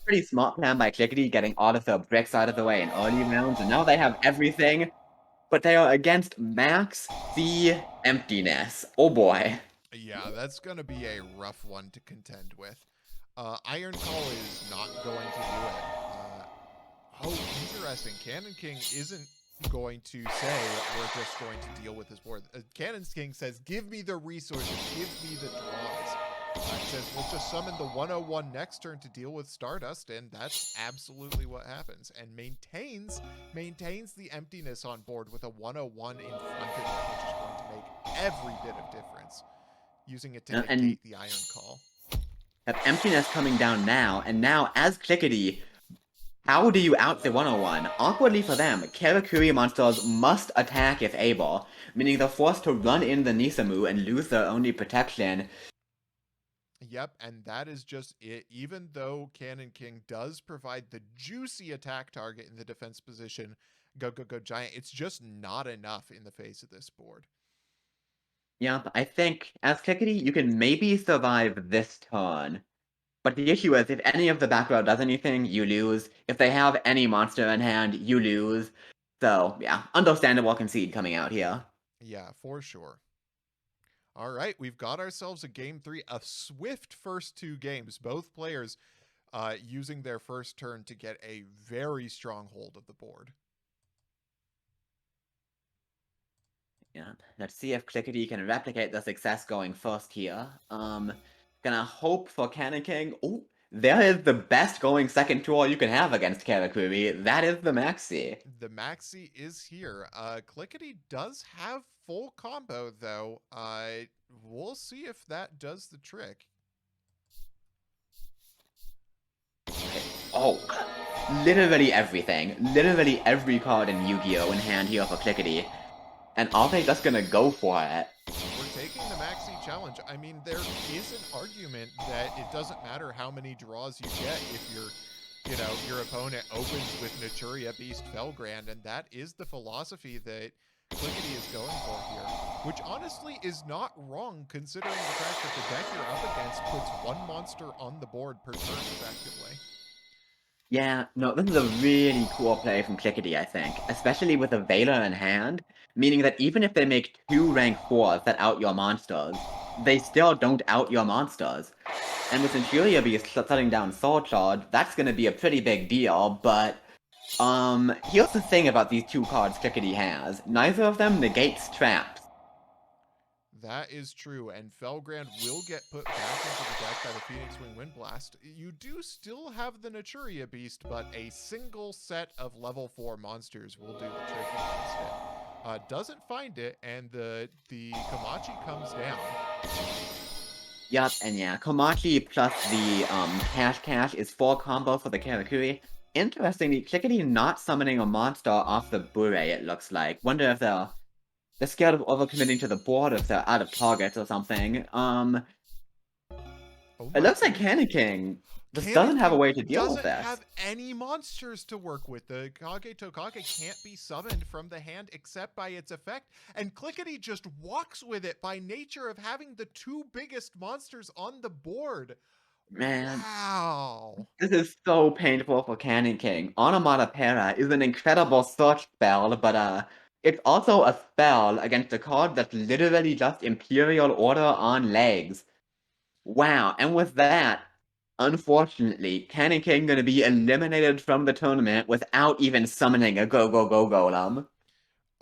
pretty smart plan by Clickety getting all of the bricks out of the way in early rounds, and now they have everything, but they are against Max the Emptiness. Oh boy. Yeah, that's going to be a rough one to contend with. Iron Call is not going to do it. Oh, interesting. Cannon King isn't going to say we're just going to deal with his board. Cannon King says, give me the resources, give me the draws. It says we'll just summon the 101 next turn to deal with Stardust, and that's absolutely what happens. And maintains the emptiness on board with a 101 in front of it, which is going to make every bit of difference, using it to negate the Iron Call. Have Emptiness coming down now, and now as Clickety, how do you out the 101? Awkwardly for them, Karakuri monsters must attack if able, meaning they're forced to run in the Nisamu and lose their only protection. Yep, and that is just it. Even though Cannon King does provide the juicy attack target in the defense position, Go Go Go Giant, it's just not enough in the face of this board. Yep, I think as Clickety, you can maybe survive this turn. But the issue is, if any of the back row does anything, you lose. If they have any monster in hand, you lose. So, yeah, understandable concede coming out here. Yeah, for sure. All right, we've got ourselves a game 3, a swift first 2 games. Both players using their first turn to get a very strong hold of the board. Yeah, let's see if Clickety can replicate the success going first here. Gonna hope for Cannon King. Oh, there is the best going second tool you can have against Karakuri. That is the Maxi. The Maxi is here. Clickety does have full combo, though. We'll see if that does the trick. Oh, literally everything. Literally every card in Yu-Gi-Oh! In hand here for Clickety. And are they just gonna go for it? We're taking the Maxi challenge. I mean, there is an argument that it doesn't matter how many draws you get if your opponent opens with Naturia Beast Felgrand, and that is the philosophy that Clickety is going for here. Which honestly is not wrong considering the fact that the deck you're up against puts one monster on the board per turn effectively. Yeah, no, this is a really cool play from Clickety, I think. Especially with a Veiler in hand, meaning that even if they make 2 rank 4s that out your monsters, they still don't out your monsters. And with Centuria Beast shutting down Soul Charge, that's gonna be a pretty big deal, but here's the thing about these 2 cards Clickety has. Neither of them negates traps. That is true, and Felgrand will get put back into the deck by the Phoenix Wing Wind Blast. You do still have the Naturia Beast, but a single set of level 4 monsters will do the trick against it. Doesn't find it, and the Komachi comes down. Yup, and yeah, Komachi plus the Cash is 4 combo for the Karakuri. Interestingly, Clickety not summoning a monster off the Bure, it looks like. Wonder if they're scared of overcommitting to the board, if they're out of targets or something. Oh It my looks like goodness. Cannon King just Cannon doesn't have a King way to deal with doesn't this. have any monsters to work with. The Kage Tokage can't be summoned from the hand except by its effect, and Clickety just walks with it by nature of having the 2 biggest monsters on the board. Man, Wow. this is so painful for Cannon King. Onomatopoeia is an incredible search spell, but it's also a spell against a card that's literally just Imperial Order on legs. Wow, and with that, unfortunately, Cannon King gonna be eliminated from the tournament without even summoning a Go Golem.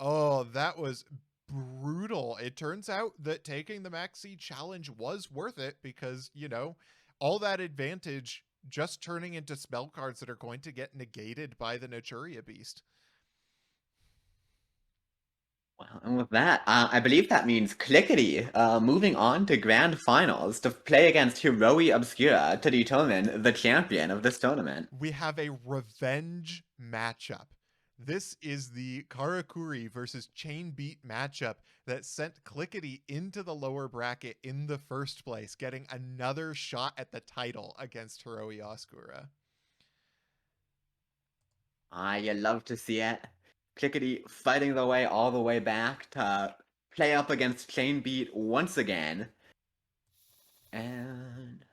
Oh, that was brutal. It turns out that taking the Maxi challenge was worth it because, all that advantage just turning into spell cards that are going to get negated by the Naturia Beast. Well, and with that, I believe that means Clickety moving on to Grand Finals to play against Hiroi Obscura to determine the champion of this tournament. We have a revenge matchup. This is the Karakuri versus Chain Beat matchup that sent Clickety into the lower bracket in the first place, getting another shot at the title against Hiroi Oscura. Ah, you love to see it. Clickety fighting the way all the way back to play up against Chain Beat once again. And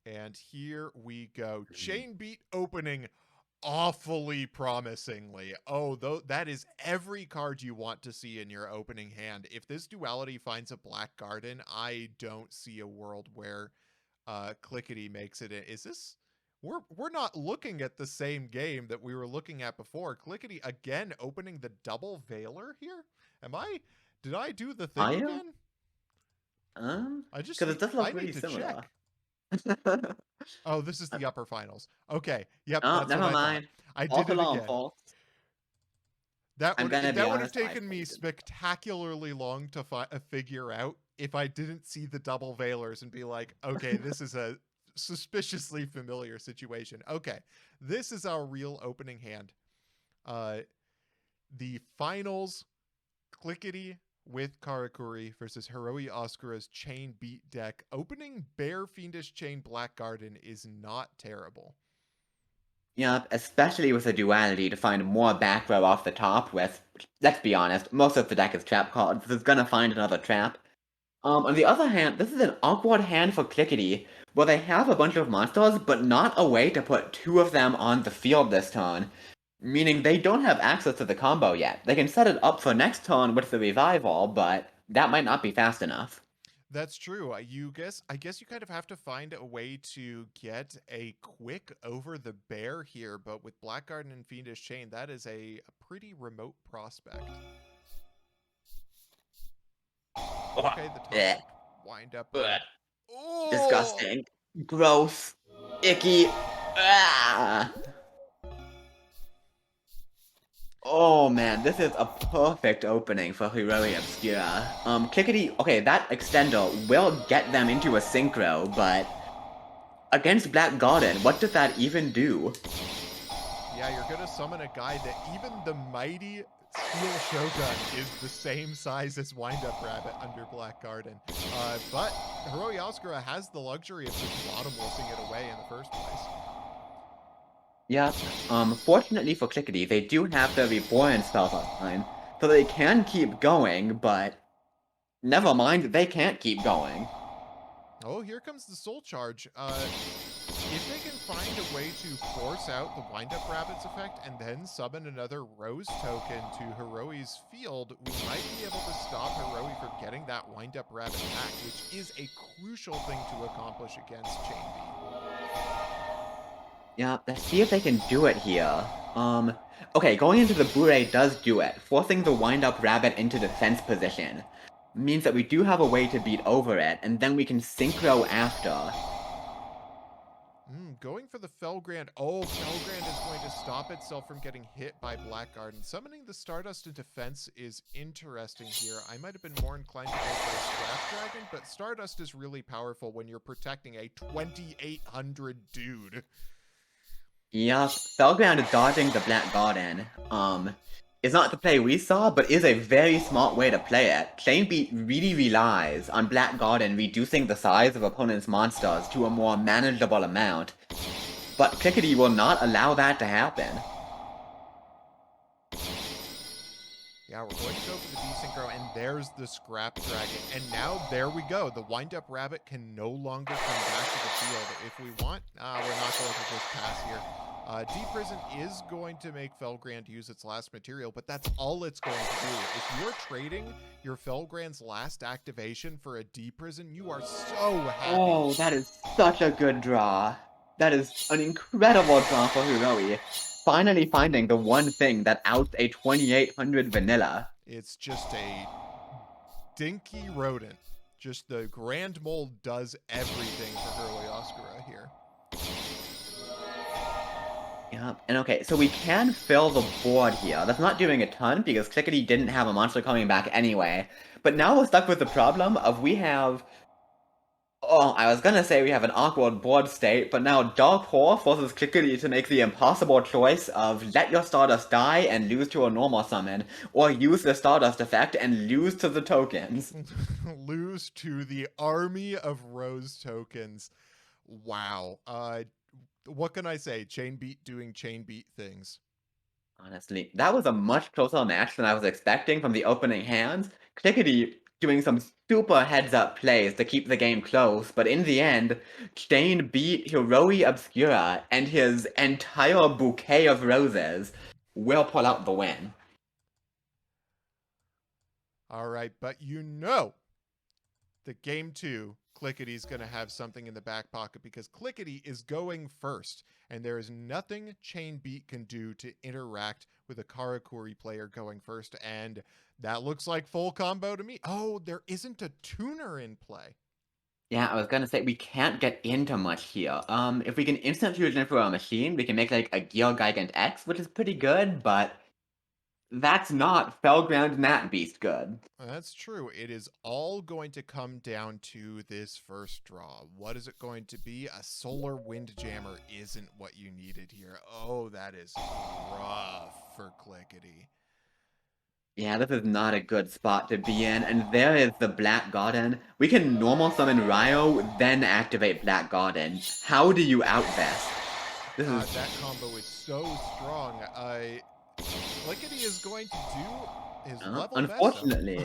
And here we go. Chain Beat opening awfully promisingly. Oh, though that is every card you want to see in your opening hand. If this duality finds a black garden, I don't see a world where Clickety makes it in. Is this we're not looking at the same game that we were looking at before. Clickety again opening the double Veiler here? Did I do the thing are you? again? Because it does I look need really to similar. check. Oh, this is the upper finals. Okay. Yep, Oh, that's what never I thought. mind. I did False it alarm, again. folks. That I'm would gonna be that would have honest, I taken me fainted. spectacularly long to figure out if I didn't see the double Veilers and be like, okay, this is a suspiciously familiar situation. Okay, this is our real opening hand. Uh, the finals, Clickety with Karakuri versus Hiroi Oscura's Chain Beat deck. Opening Bear Fiendish Chain Black Garden is not terrible. Yep, especially with the duality to find more back row off the top with, let's be honest, most of the deck is trap cards, so it's gonna find another trap. On the other hand, this is an awkward hand for Clickety, where they have a bunch of monsters, but not a way to put 2 of them on the field this turn. Meaning they don't have access to the combo yet. They can set it up for next turn with the revival, but that might not be fast enough. That's true. I guess you kind of have to find a way to get a quick over the bear here, but with Black Garden and Fiendish Chain, that is a pretty remote prospect. Okay, the Blech. toxic wind-up Blech. rabbit. Oh! Disgusting. Gross. Icky. Ah. Oh man, this is a perfect opening for Heroic Obscura. Clickety, okay, that extender will get them into a synchro, but against Black Garden, what does that even do? Yeah, you're gonna summon a guy that even the mighty Steel Shogun is the same size as Wind-Up Rabbit under Black Garden. But Hiroi Yasukura has the luxury of just bottomlessing it away in the first place. Yeah, fortunately for Clickety, they do have the Reborn spells online, so they can keep going, but never mind, they can't keep going. Oh, here comes the Soul Charge. If they can find a way to force out the Wind-Up Rabbit's effect and then summon another Rose token to Hiroi's field, we might be able to stop Hiroi from getting that Wind-Up Rabbit back, which is a crucial thing to accomplish against Chain Beat. Yeah, let's see if they can do it here. Okay, going into the Bure does do it, forcing the wind-up rabbit into defense position. Means that we do have a way to beat over it, and then we can synchro after. Going for the Felgrand. Oh, Felgrand is going to stop itself from getting hit by Black Garden. Summoning the Stardust in defense is interesting here. I might have been more inclined to go for a Scrap Dragon, but Stardust is really powerful when you're protecting a 2,800 dude. Yup, Felground dodging the Black Garden, is not the play we saw, but is a very smart way to play it. Chainbeat really relies on Black Garden reducing the size of opponents' monsters to a more manageable amount, but Clickety will not allow that to happen. Yeah, we're going to go for the Desynchro, and there's the Scrap Dragon. And now, there we go. The Wind-Up Rabbit can no longer come back to the field. If we want, we're not going to just pass here. Deep Prison is going to make Felgrand use its last material, but that's all it's going to do. If you're trading your Felgrand's last activation for a Deep Prison, you are so happy. Oh, that is such a good draw. That is an incredible draw for Hiroi. Finally finding the one thing that outs a 2800 vanilla. It's just a dinky rodent. Just the Grand Mold does everything for Hiroi Yasukura here. Yep, and okay, so we can fill the board here. That's not doing a ton because Clickety didn't have a monster coming back anyway. But now we're stuck with the problem of we have... Oh, I was gonna say we have an awkward board state, but now Dark Horror forces Clickety to make the impossible choice of let your Stardust die and lose to a normal summon, or use the Stardust effect and lose to the tokens. Lose to the army of Rose tokens. Wow. What can I say? Chain Beat doing Chain Beat things. Honestly, that was a much closer match than I was expecting from the opening hands. Clickety doing some super heads-up plays to keep the game close, but in the end, Shane beat Hiroi Obscura, and his entire bouquet of roses will pull out the win. All right, but you know the game 2, Clickety's going to have something in the back pocket because Clickety is going first, and there is nothing Chain Beat can do to interact with a Karakuri player going first, and that looks like full combo to me. Oh, there isn't a tuner in play. Yeah, I was gonna say, we can't get into much here. If we can instant fusion for a machine, we can make like a Gear Gigant X, which is pretty good, but that's not Felground Nat Beast good. That's true. It is all going to come down to this first draw. What is it going to be? A Solar Windjammer isn't what you needed here. Oh, that is rough for Clickety. Yeah, this is not a good spot to be in, and there is the Black Garden. We can normal summon Ryo, then activate Black Garden. How do you out-vest? That combo is so strong. Clickety is going to do his level unfortunately,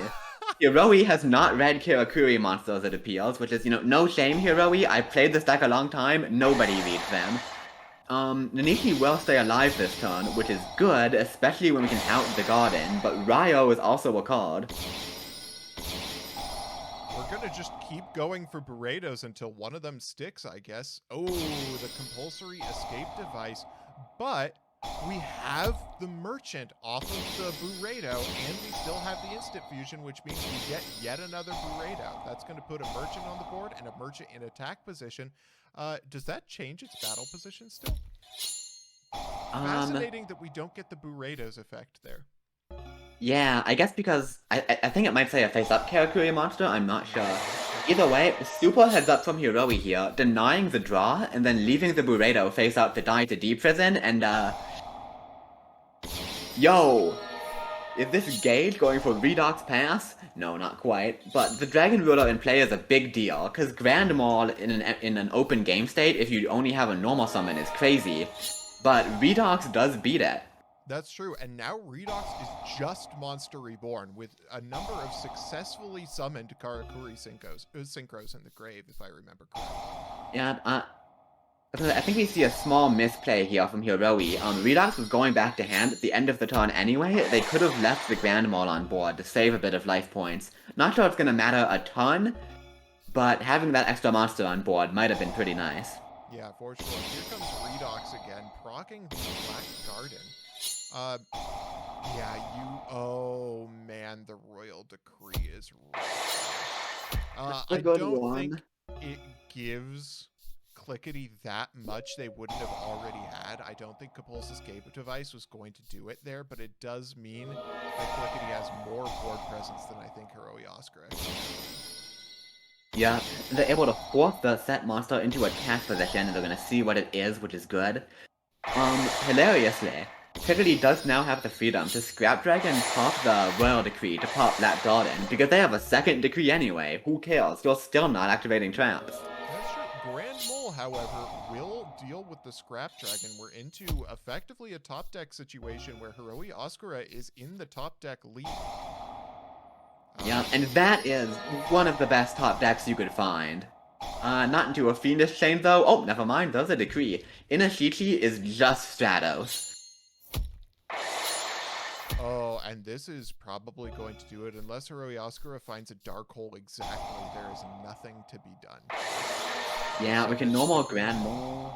Hiroi has not read Kirakuri monsters, it appears, which is, no shame, Hiroi. I played this deck a long time, nobody reads them. Nanishi will stay alive this turn, which is good, especially when we can out the garden, but Ryo is also a card. We're gonna just keep going for Burritos until one of them sticks, I guess. Oh, the compulsory escape device. But We have the merchant off of the Burrito, and we still have the instant fusion, which means we get yet another Burrito. That's going to put a merchant on the board and a merchant in attack position. Does that change its battle position still? Um, Fascinating that we don't get the Burritos effect there. yeah, I guess because I think it might say a face-up Karakuri monster, I'm not sure. Either way, super heads up from Hiroi here, denying the draw, and then leaving the Burrito face up to die to Deep Prison, and yo! Is this Gage going for Redox Pass? No, not quite. But the Dragon Ruler in play is a big deal, because Grand Maul in an open game state, if you only have a normal summon, is crazy. But Redox does beat it. That's true, and now Redox is just Monster Reborn with a number of successfully summoned Karakuri synchros in the grave, if I remember correctly. Yeah, I think we see a small misplay here from Hiroi. Redox was going back to hand at the end of the turn anyway. They could have left the Grand Maul on board to save a bit of life points. Not sure it's gonna matter a ton, but having that extra monster on board might have been pretty nice. Yeah, for sure. Here comes Redox again, proccing the Black Garden. Yeah, oh man, the Royal Decree is rough. A I good don't one. think it gives Clickety that much they wouldn't have already had. I don't think Compulse Escape Device was going to do it there, but it does mean that Clickety has more board presence than I think Hiroi Oscar actually. Yeah, they're able to force the set monster into attack position, and they're gonna see what it is, which is good. Hilariously, Clickety does now have the freedom to Scrap Dragon pop the Royal Decree to pop that Garden, because they have a second decree anyway. Who cares? You're still not activating traps. That's true. Grand Mole, however, will deal with the Scrap Dragon. We're into effectively a top deck situation where Hiroi Oscura is in the top deck lead. Yeah, and that is one of the best top decks you could find. Not into a Fiendish Chain though. Oh, never mind, there's a decree. Inashichi is just Stratos. Oh, and this is probably going to do it. Unless Hiroi Oscura finds a dark hole exactly, there is nothing to be done. Yeah, we can normal Grand Mole.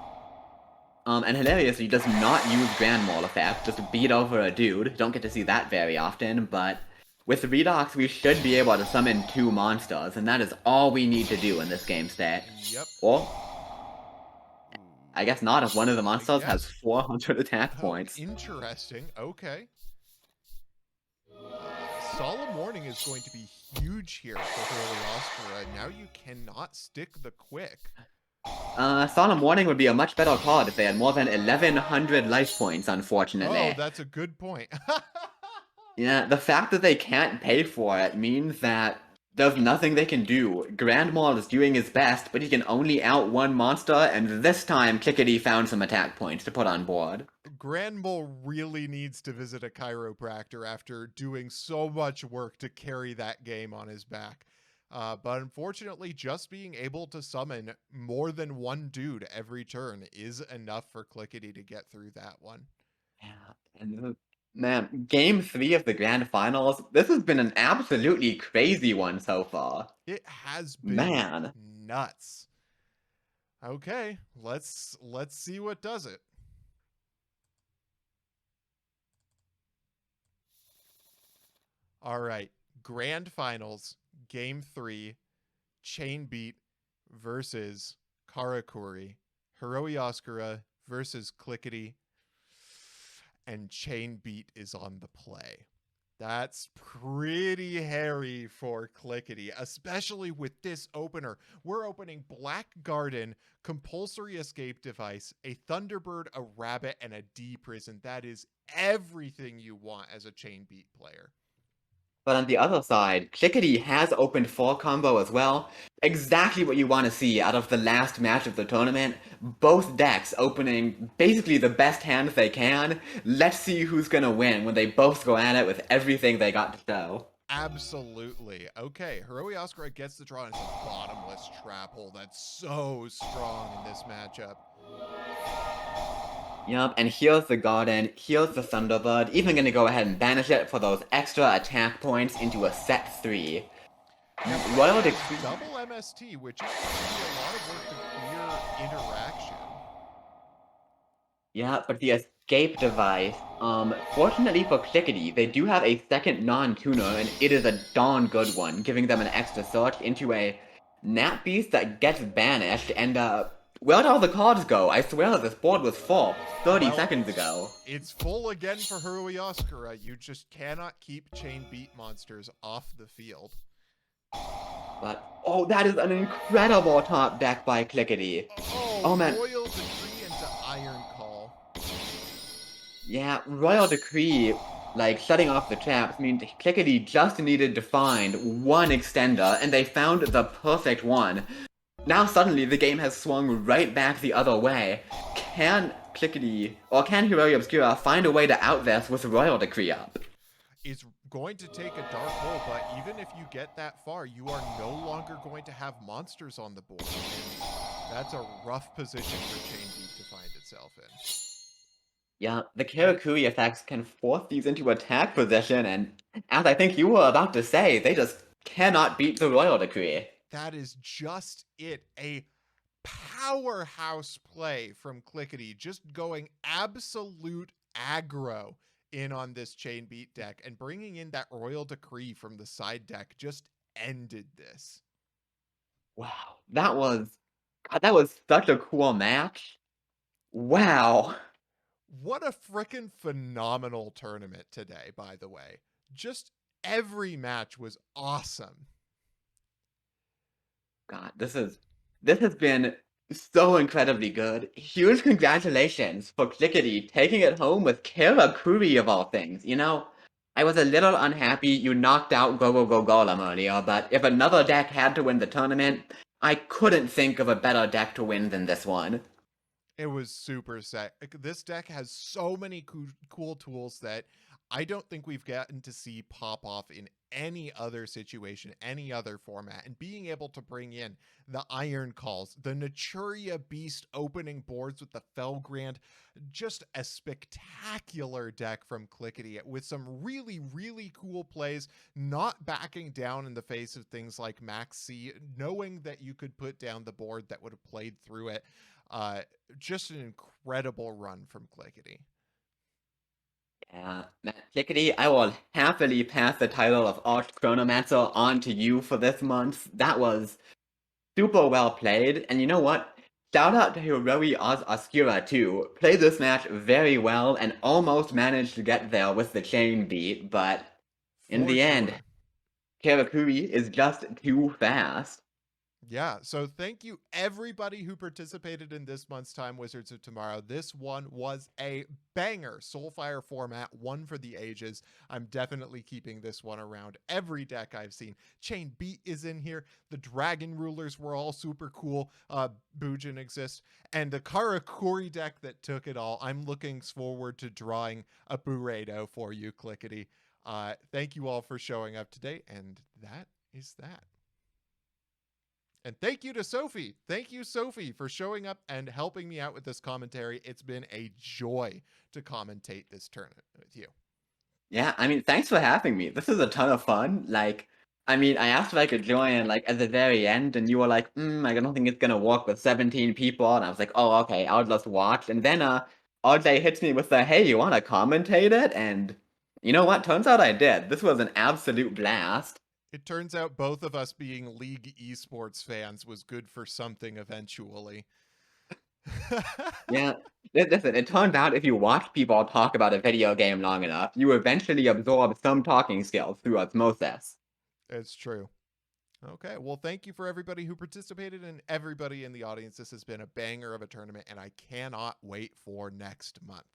And hilariously, does not use Grand Mole effect, just beat over a dude. Don't get to see that very often, but with Redox, we should be able to summon 2 monsters, and that is all we need to do in this game state. Yep. Or, I guess not if one of the monsters has 400 attack points. Interesting. Okay. Solemn Warning is going to be huge here for Hiroi Oscura. Now you cannot stick the quick. Solemn Warning would be a much better card if they had more than 1100 life points, unfortunately. Oh, that's a good point. Yeah, the fact that they can't pay for it means that there's nothing they can do. Grand Maul is doing his best, but he can only out one monster, and this time Clickety found some attack points to put on board. Grand Mole really needs to visit a chiropractor after doing so much work to carry that game on his back. But unfortunately, just being able to summon more than one dude every turn is enough for Clickety to get through that one. Yeah, and man, Game 3 of the Grand Finals, this has been an absolutely crazy one so far. It has been Man. nuts. Okay, let's see what does it. All right, Grand Finals, Game 3, Chain Beat versus Karakuri, Hiroi Oscura versus Clickety, and Chain Beat is on the play. That's pretty hairy for Clickety, especially with this opener. We're opening Black Garden, Compulsory Escape Device, a Thunderbird, a Rabbit, and a D Prison. That is everything you want as a Chain Beat player. But on the other side, Clickety has opened 4 combo as well. Exactly what you want to see out of the last match of the tournament. Both decks opening basically the best hands they can. Let's see who's gonna win when they both go at it with everything they got to show. Absolutely. Okay, Hiroi Oscura gets the draw, and it's a bottomless trap hole that's so strong in this matchup. Yup, and here's the Garden, here's the Thunderbird, even gonna go ahead and banish it for those extra attack points into a set 3. Royal Decree. Double MST, which is going to be a lot of work to clear interaction. Yeah, but the escape device. Fortunately for Clickety, they do have a second non-tuner, and it is a darn good one, giving them an extra search into a Nat Beast that gets banished, and, where'd all the cards go? I swear this board was full 30 seconds ago. It's full again for Oscura. You just cannot keep chain beat monsters off the field. But, oh, that is an incredible top deck by Clickety. Oh, man. Royal Decree into Iron Call. Yeah, Royal Decree, like, shutting off the traps means Clickety just needed to find one extender, and they found the perfect one. Now suddenly the game has swung right back the other way. Can Clickety, or can Heroic Obscura find a way to outvest with Royal Decree up? It's going to take a dark hole, but even if you get that far, you are no longer going to have monsters on the board. And that's a rough position for Chain Beat to find itself in. Yeah, the Karakuri effects can force these into attack position, and as I think you were about to say, they just cannot beat the Royal Decree. That is just it. A powerhouse play from Clickety, just going absolute aggro in on this Chain Beat deck, and bringing in that Royal Decree from the side deck just ended this. Wow, that was such a cool match. Wow. What a freaking phenomenal tournament today, by the way. Just every match was awesome. God, this has been so incredibly good. Huge congratulations for Clickety taking it home with Karakuri of all things. You know, I was a little unhappy you knocked out Go Go Go Golem earlier, but if another deck had to win the tournament, I couldn't think of a better deck to win than this one. It was super sick. This deck has so many cool tools that I don't think we've gotten to see pop off in any other situation, any other format. And being able to bring in the Iron Calls, the Naturia Beast opening boards with the Felgrand, just a spectacular deck from Clickety with some really, really cool plays, not backing down in the face of things like Max C, knowing that you could put down the board that would have played through it. Just an incredible run from Clickety. Yeah, Clickety, I will happily pass the title of Arch Chronomancer on to you for this month. That was super well played, and you know what? Shout out to Hiroi Oscura too. Played this match very well and almost managed to get there with the chain beat, but in the end, Karakuri is just too fast. Yeah, so thank you everybody who participated in this month's Time Wizards of Tomorrow. This one was a banger. Soulfire format, one for the ages. I'm definitely keeping this one around every deck I've seen. Chain Beat is in here. The Dragon Rulers were all super cool. Bujin exists. And the Karakuri deck that took it all. I'm looking forward to drawing a Burrito for you, Clickety. Thank you all for showing up today, and that is that. And thank you to Sophie. Thank you, Sophie, for showing up and helping me out with this commentary. It's been a joy to commentate this tournament with you. Yeah, I mean, thanks for having me. This is a ton of fun. Like, I mean, I asked if I could join, like, at the very end, and you were like, I don't think it's gonna work with 17 people. And I was like, oh, okay, I'll just watch. And then, RJ hits me with the, hey, you wanna commentate it? And you know what? Turns out I did. This was an absolute blast. It turns out both of us being League esports fans was good for something eventually. Yeah, listen, it turns out if you watch people talk about a video game long enough, you eventually absorb some talking skills through osmosis. It's true. Okay, well, thank you for everybody who participated and everybody in the audience. This has been a banger of a tournament, and I cannot wait for next month.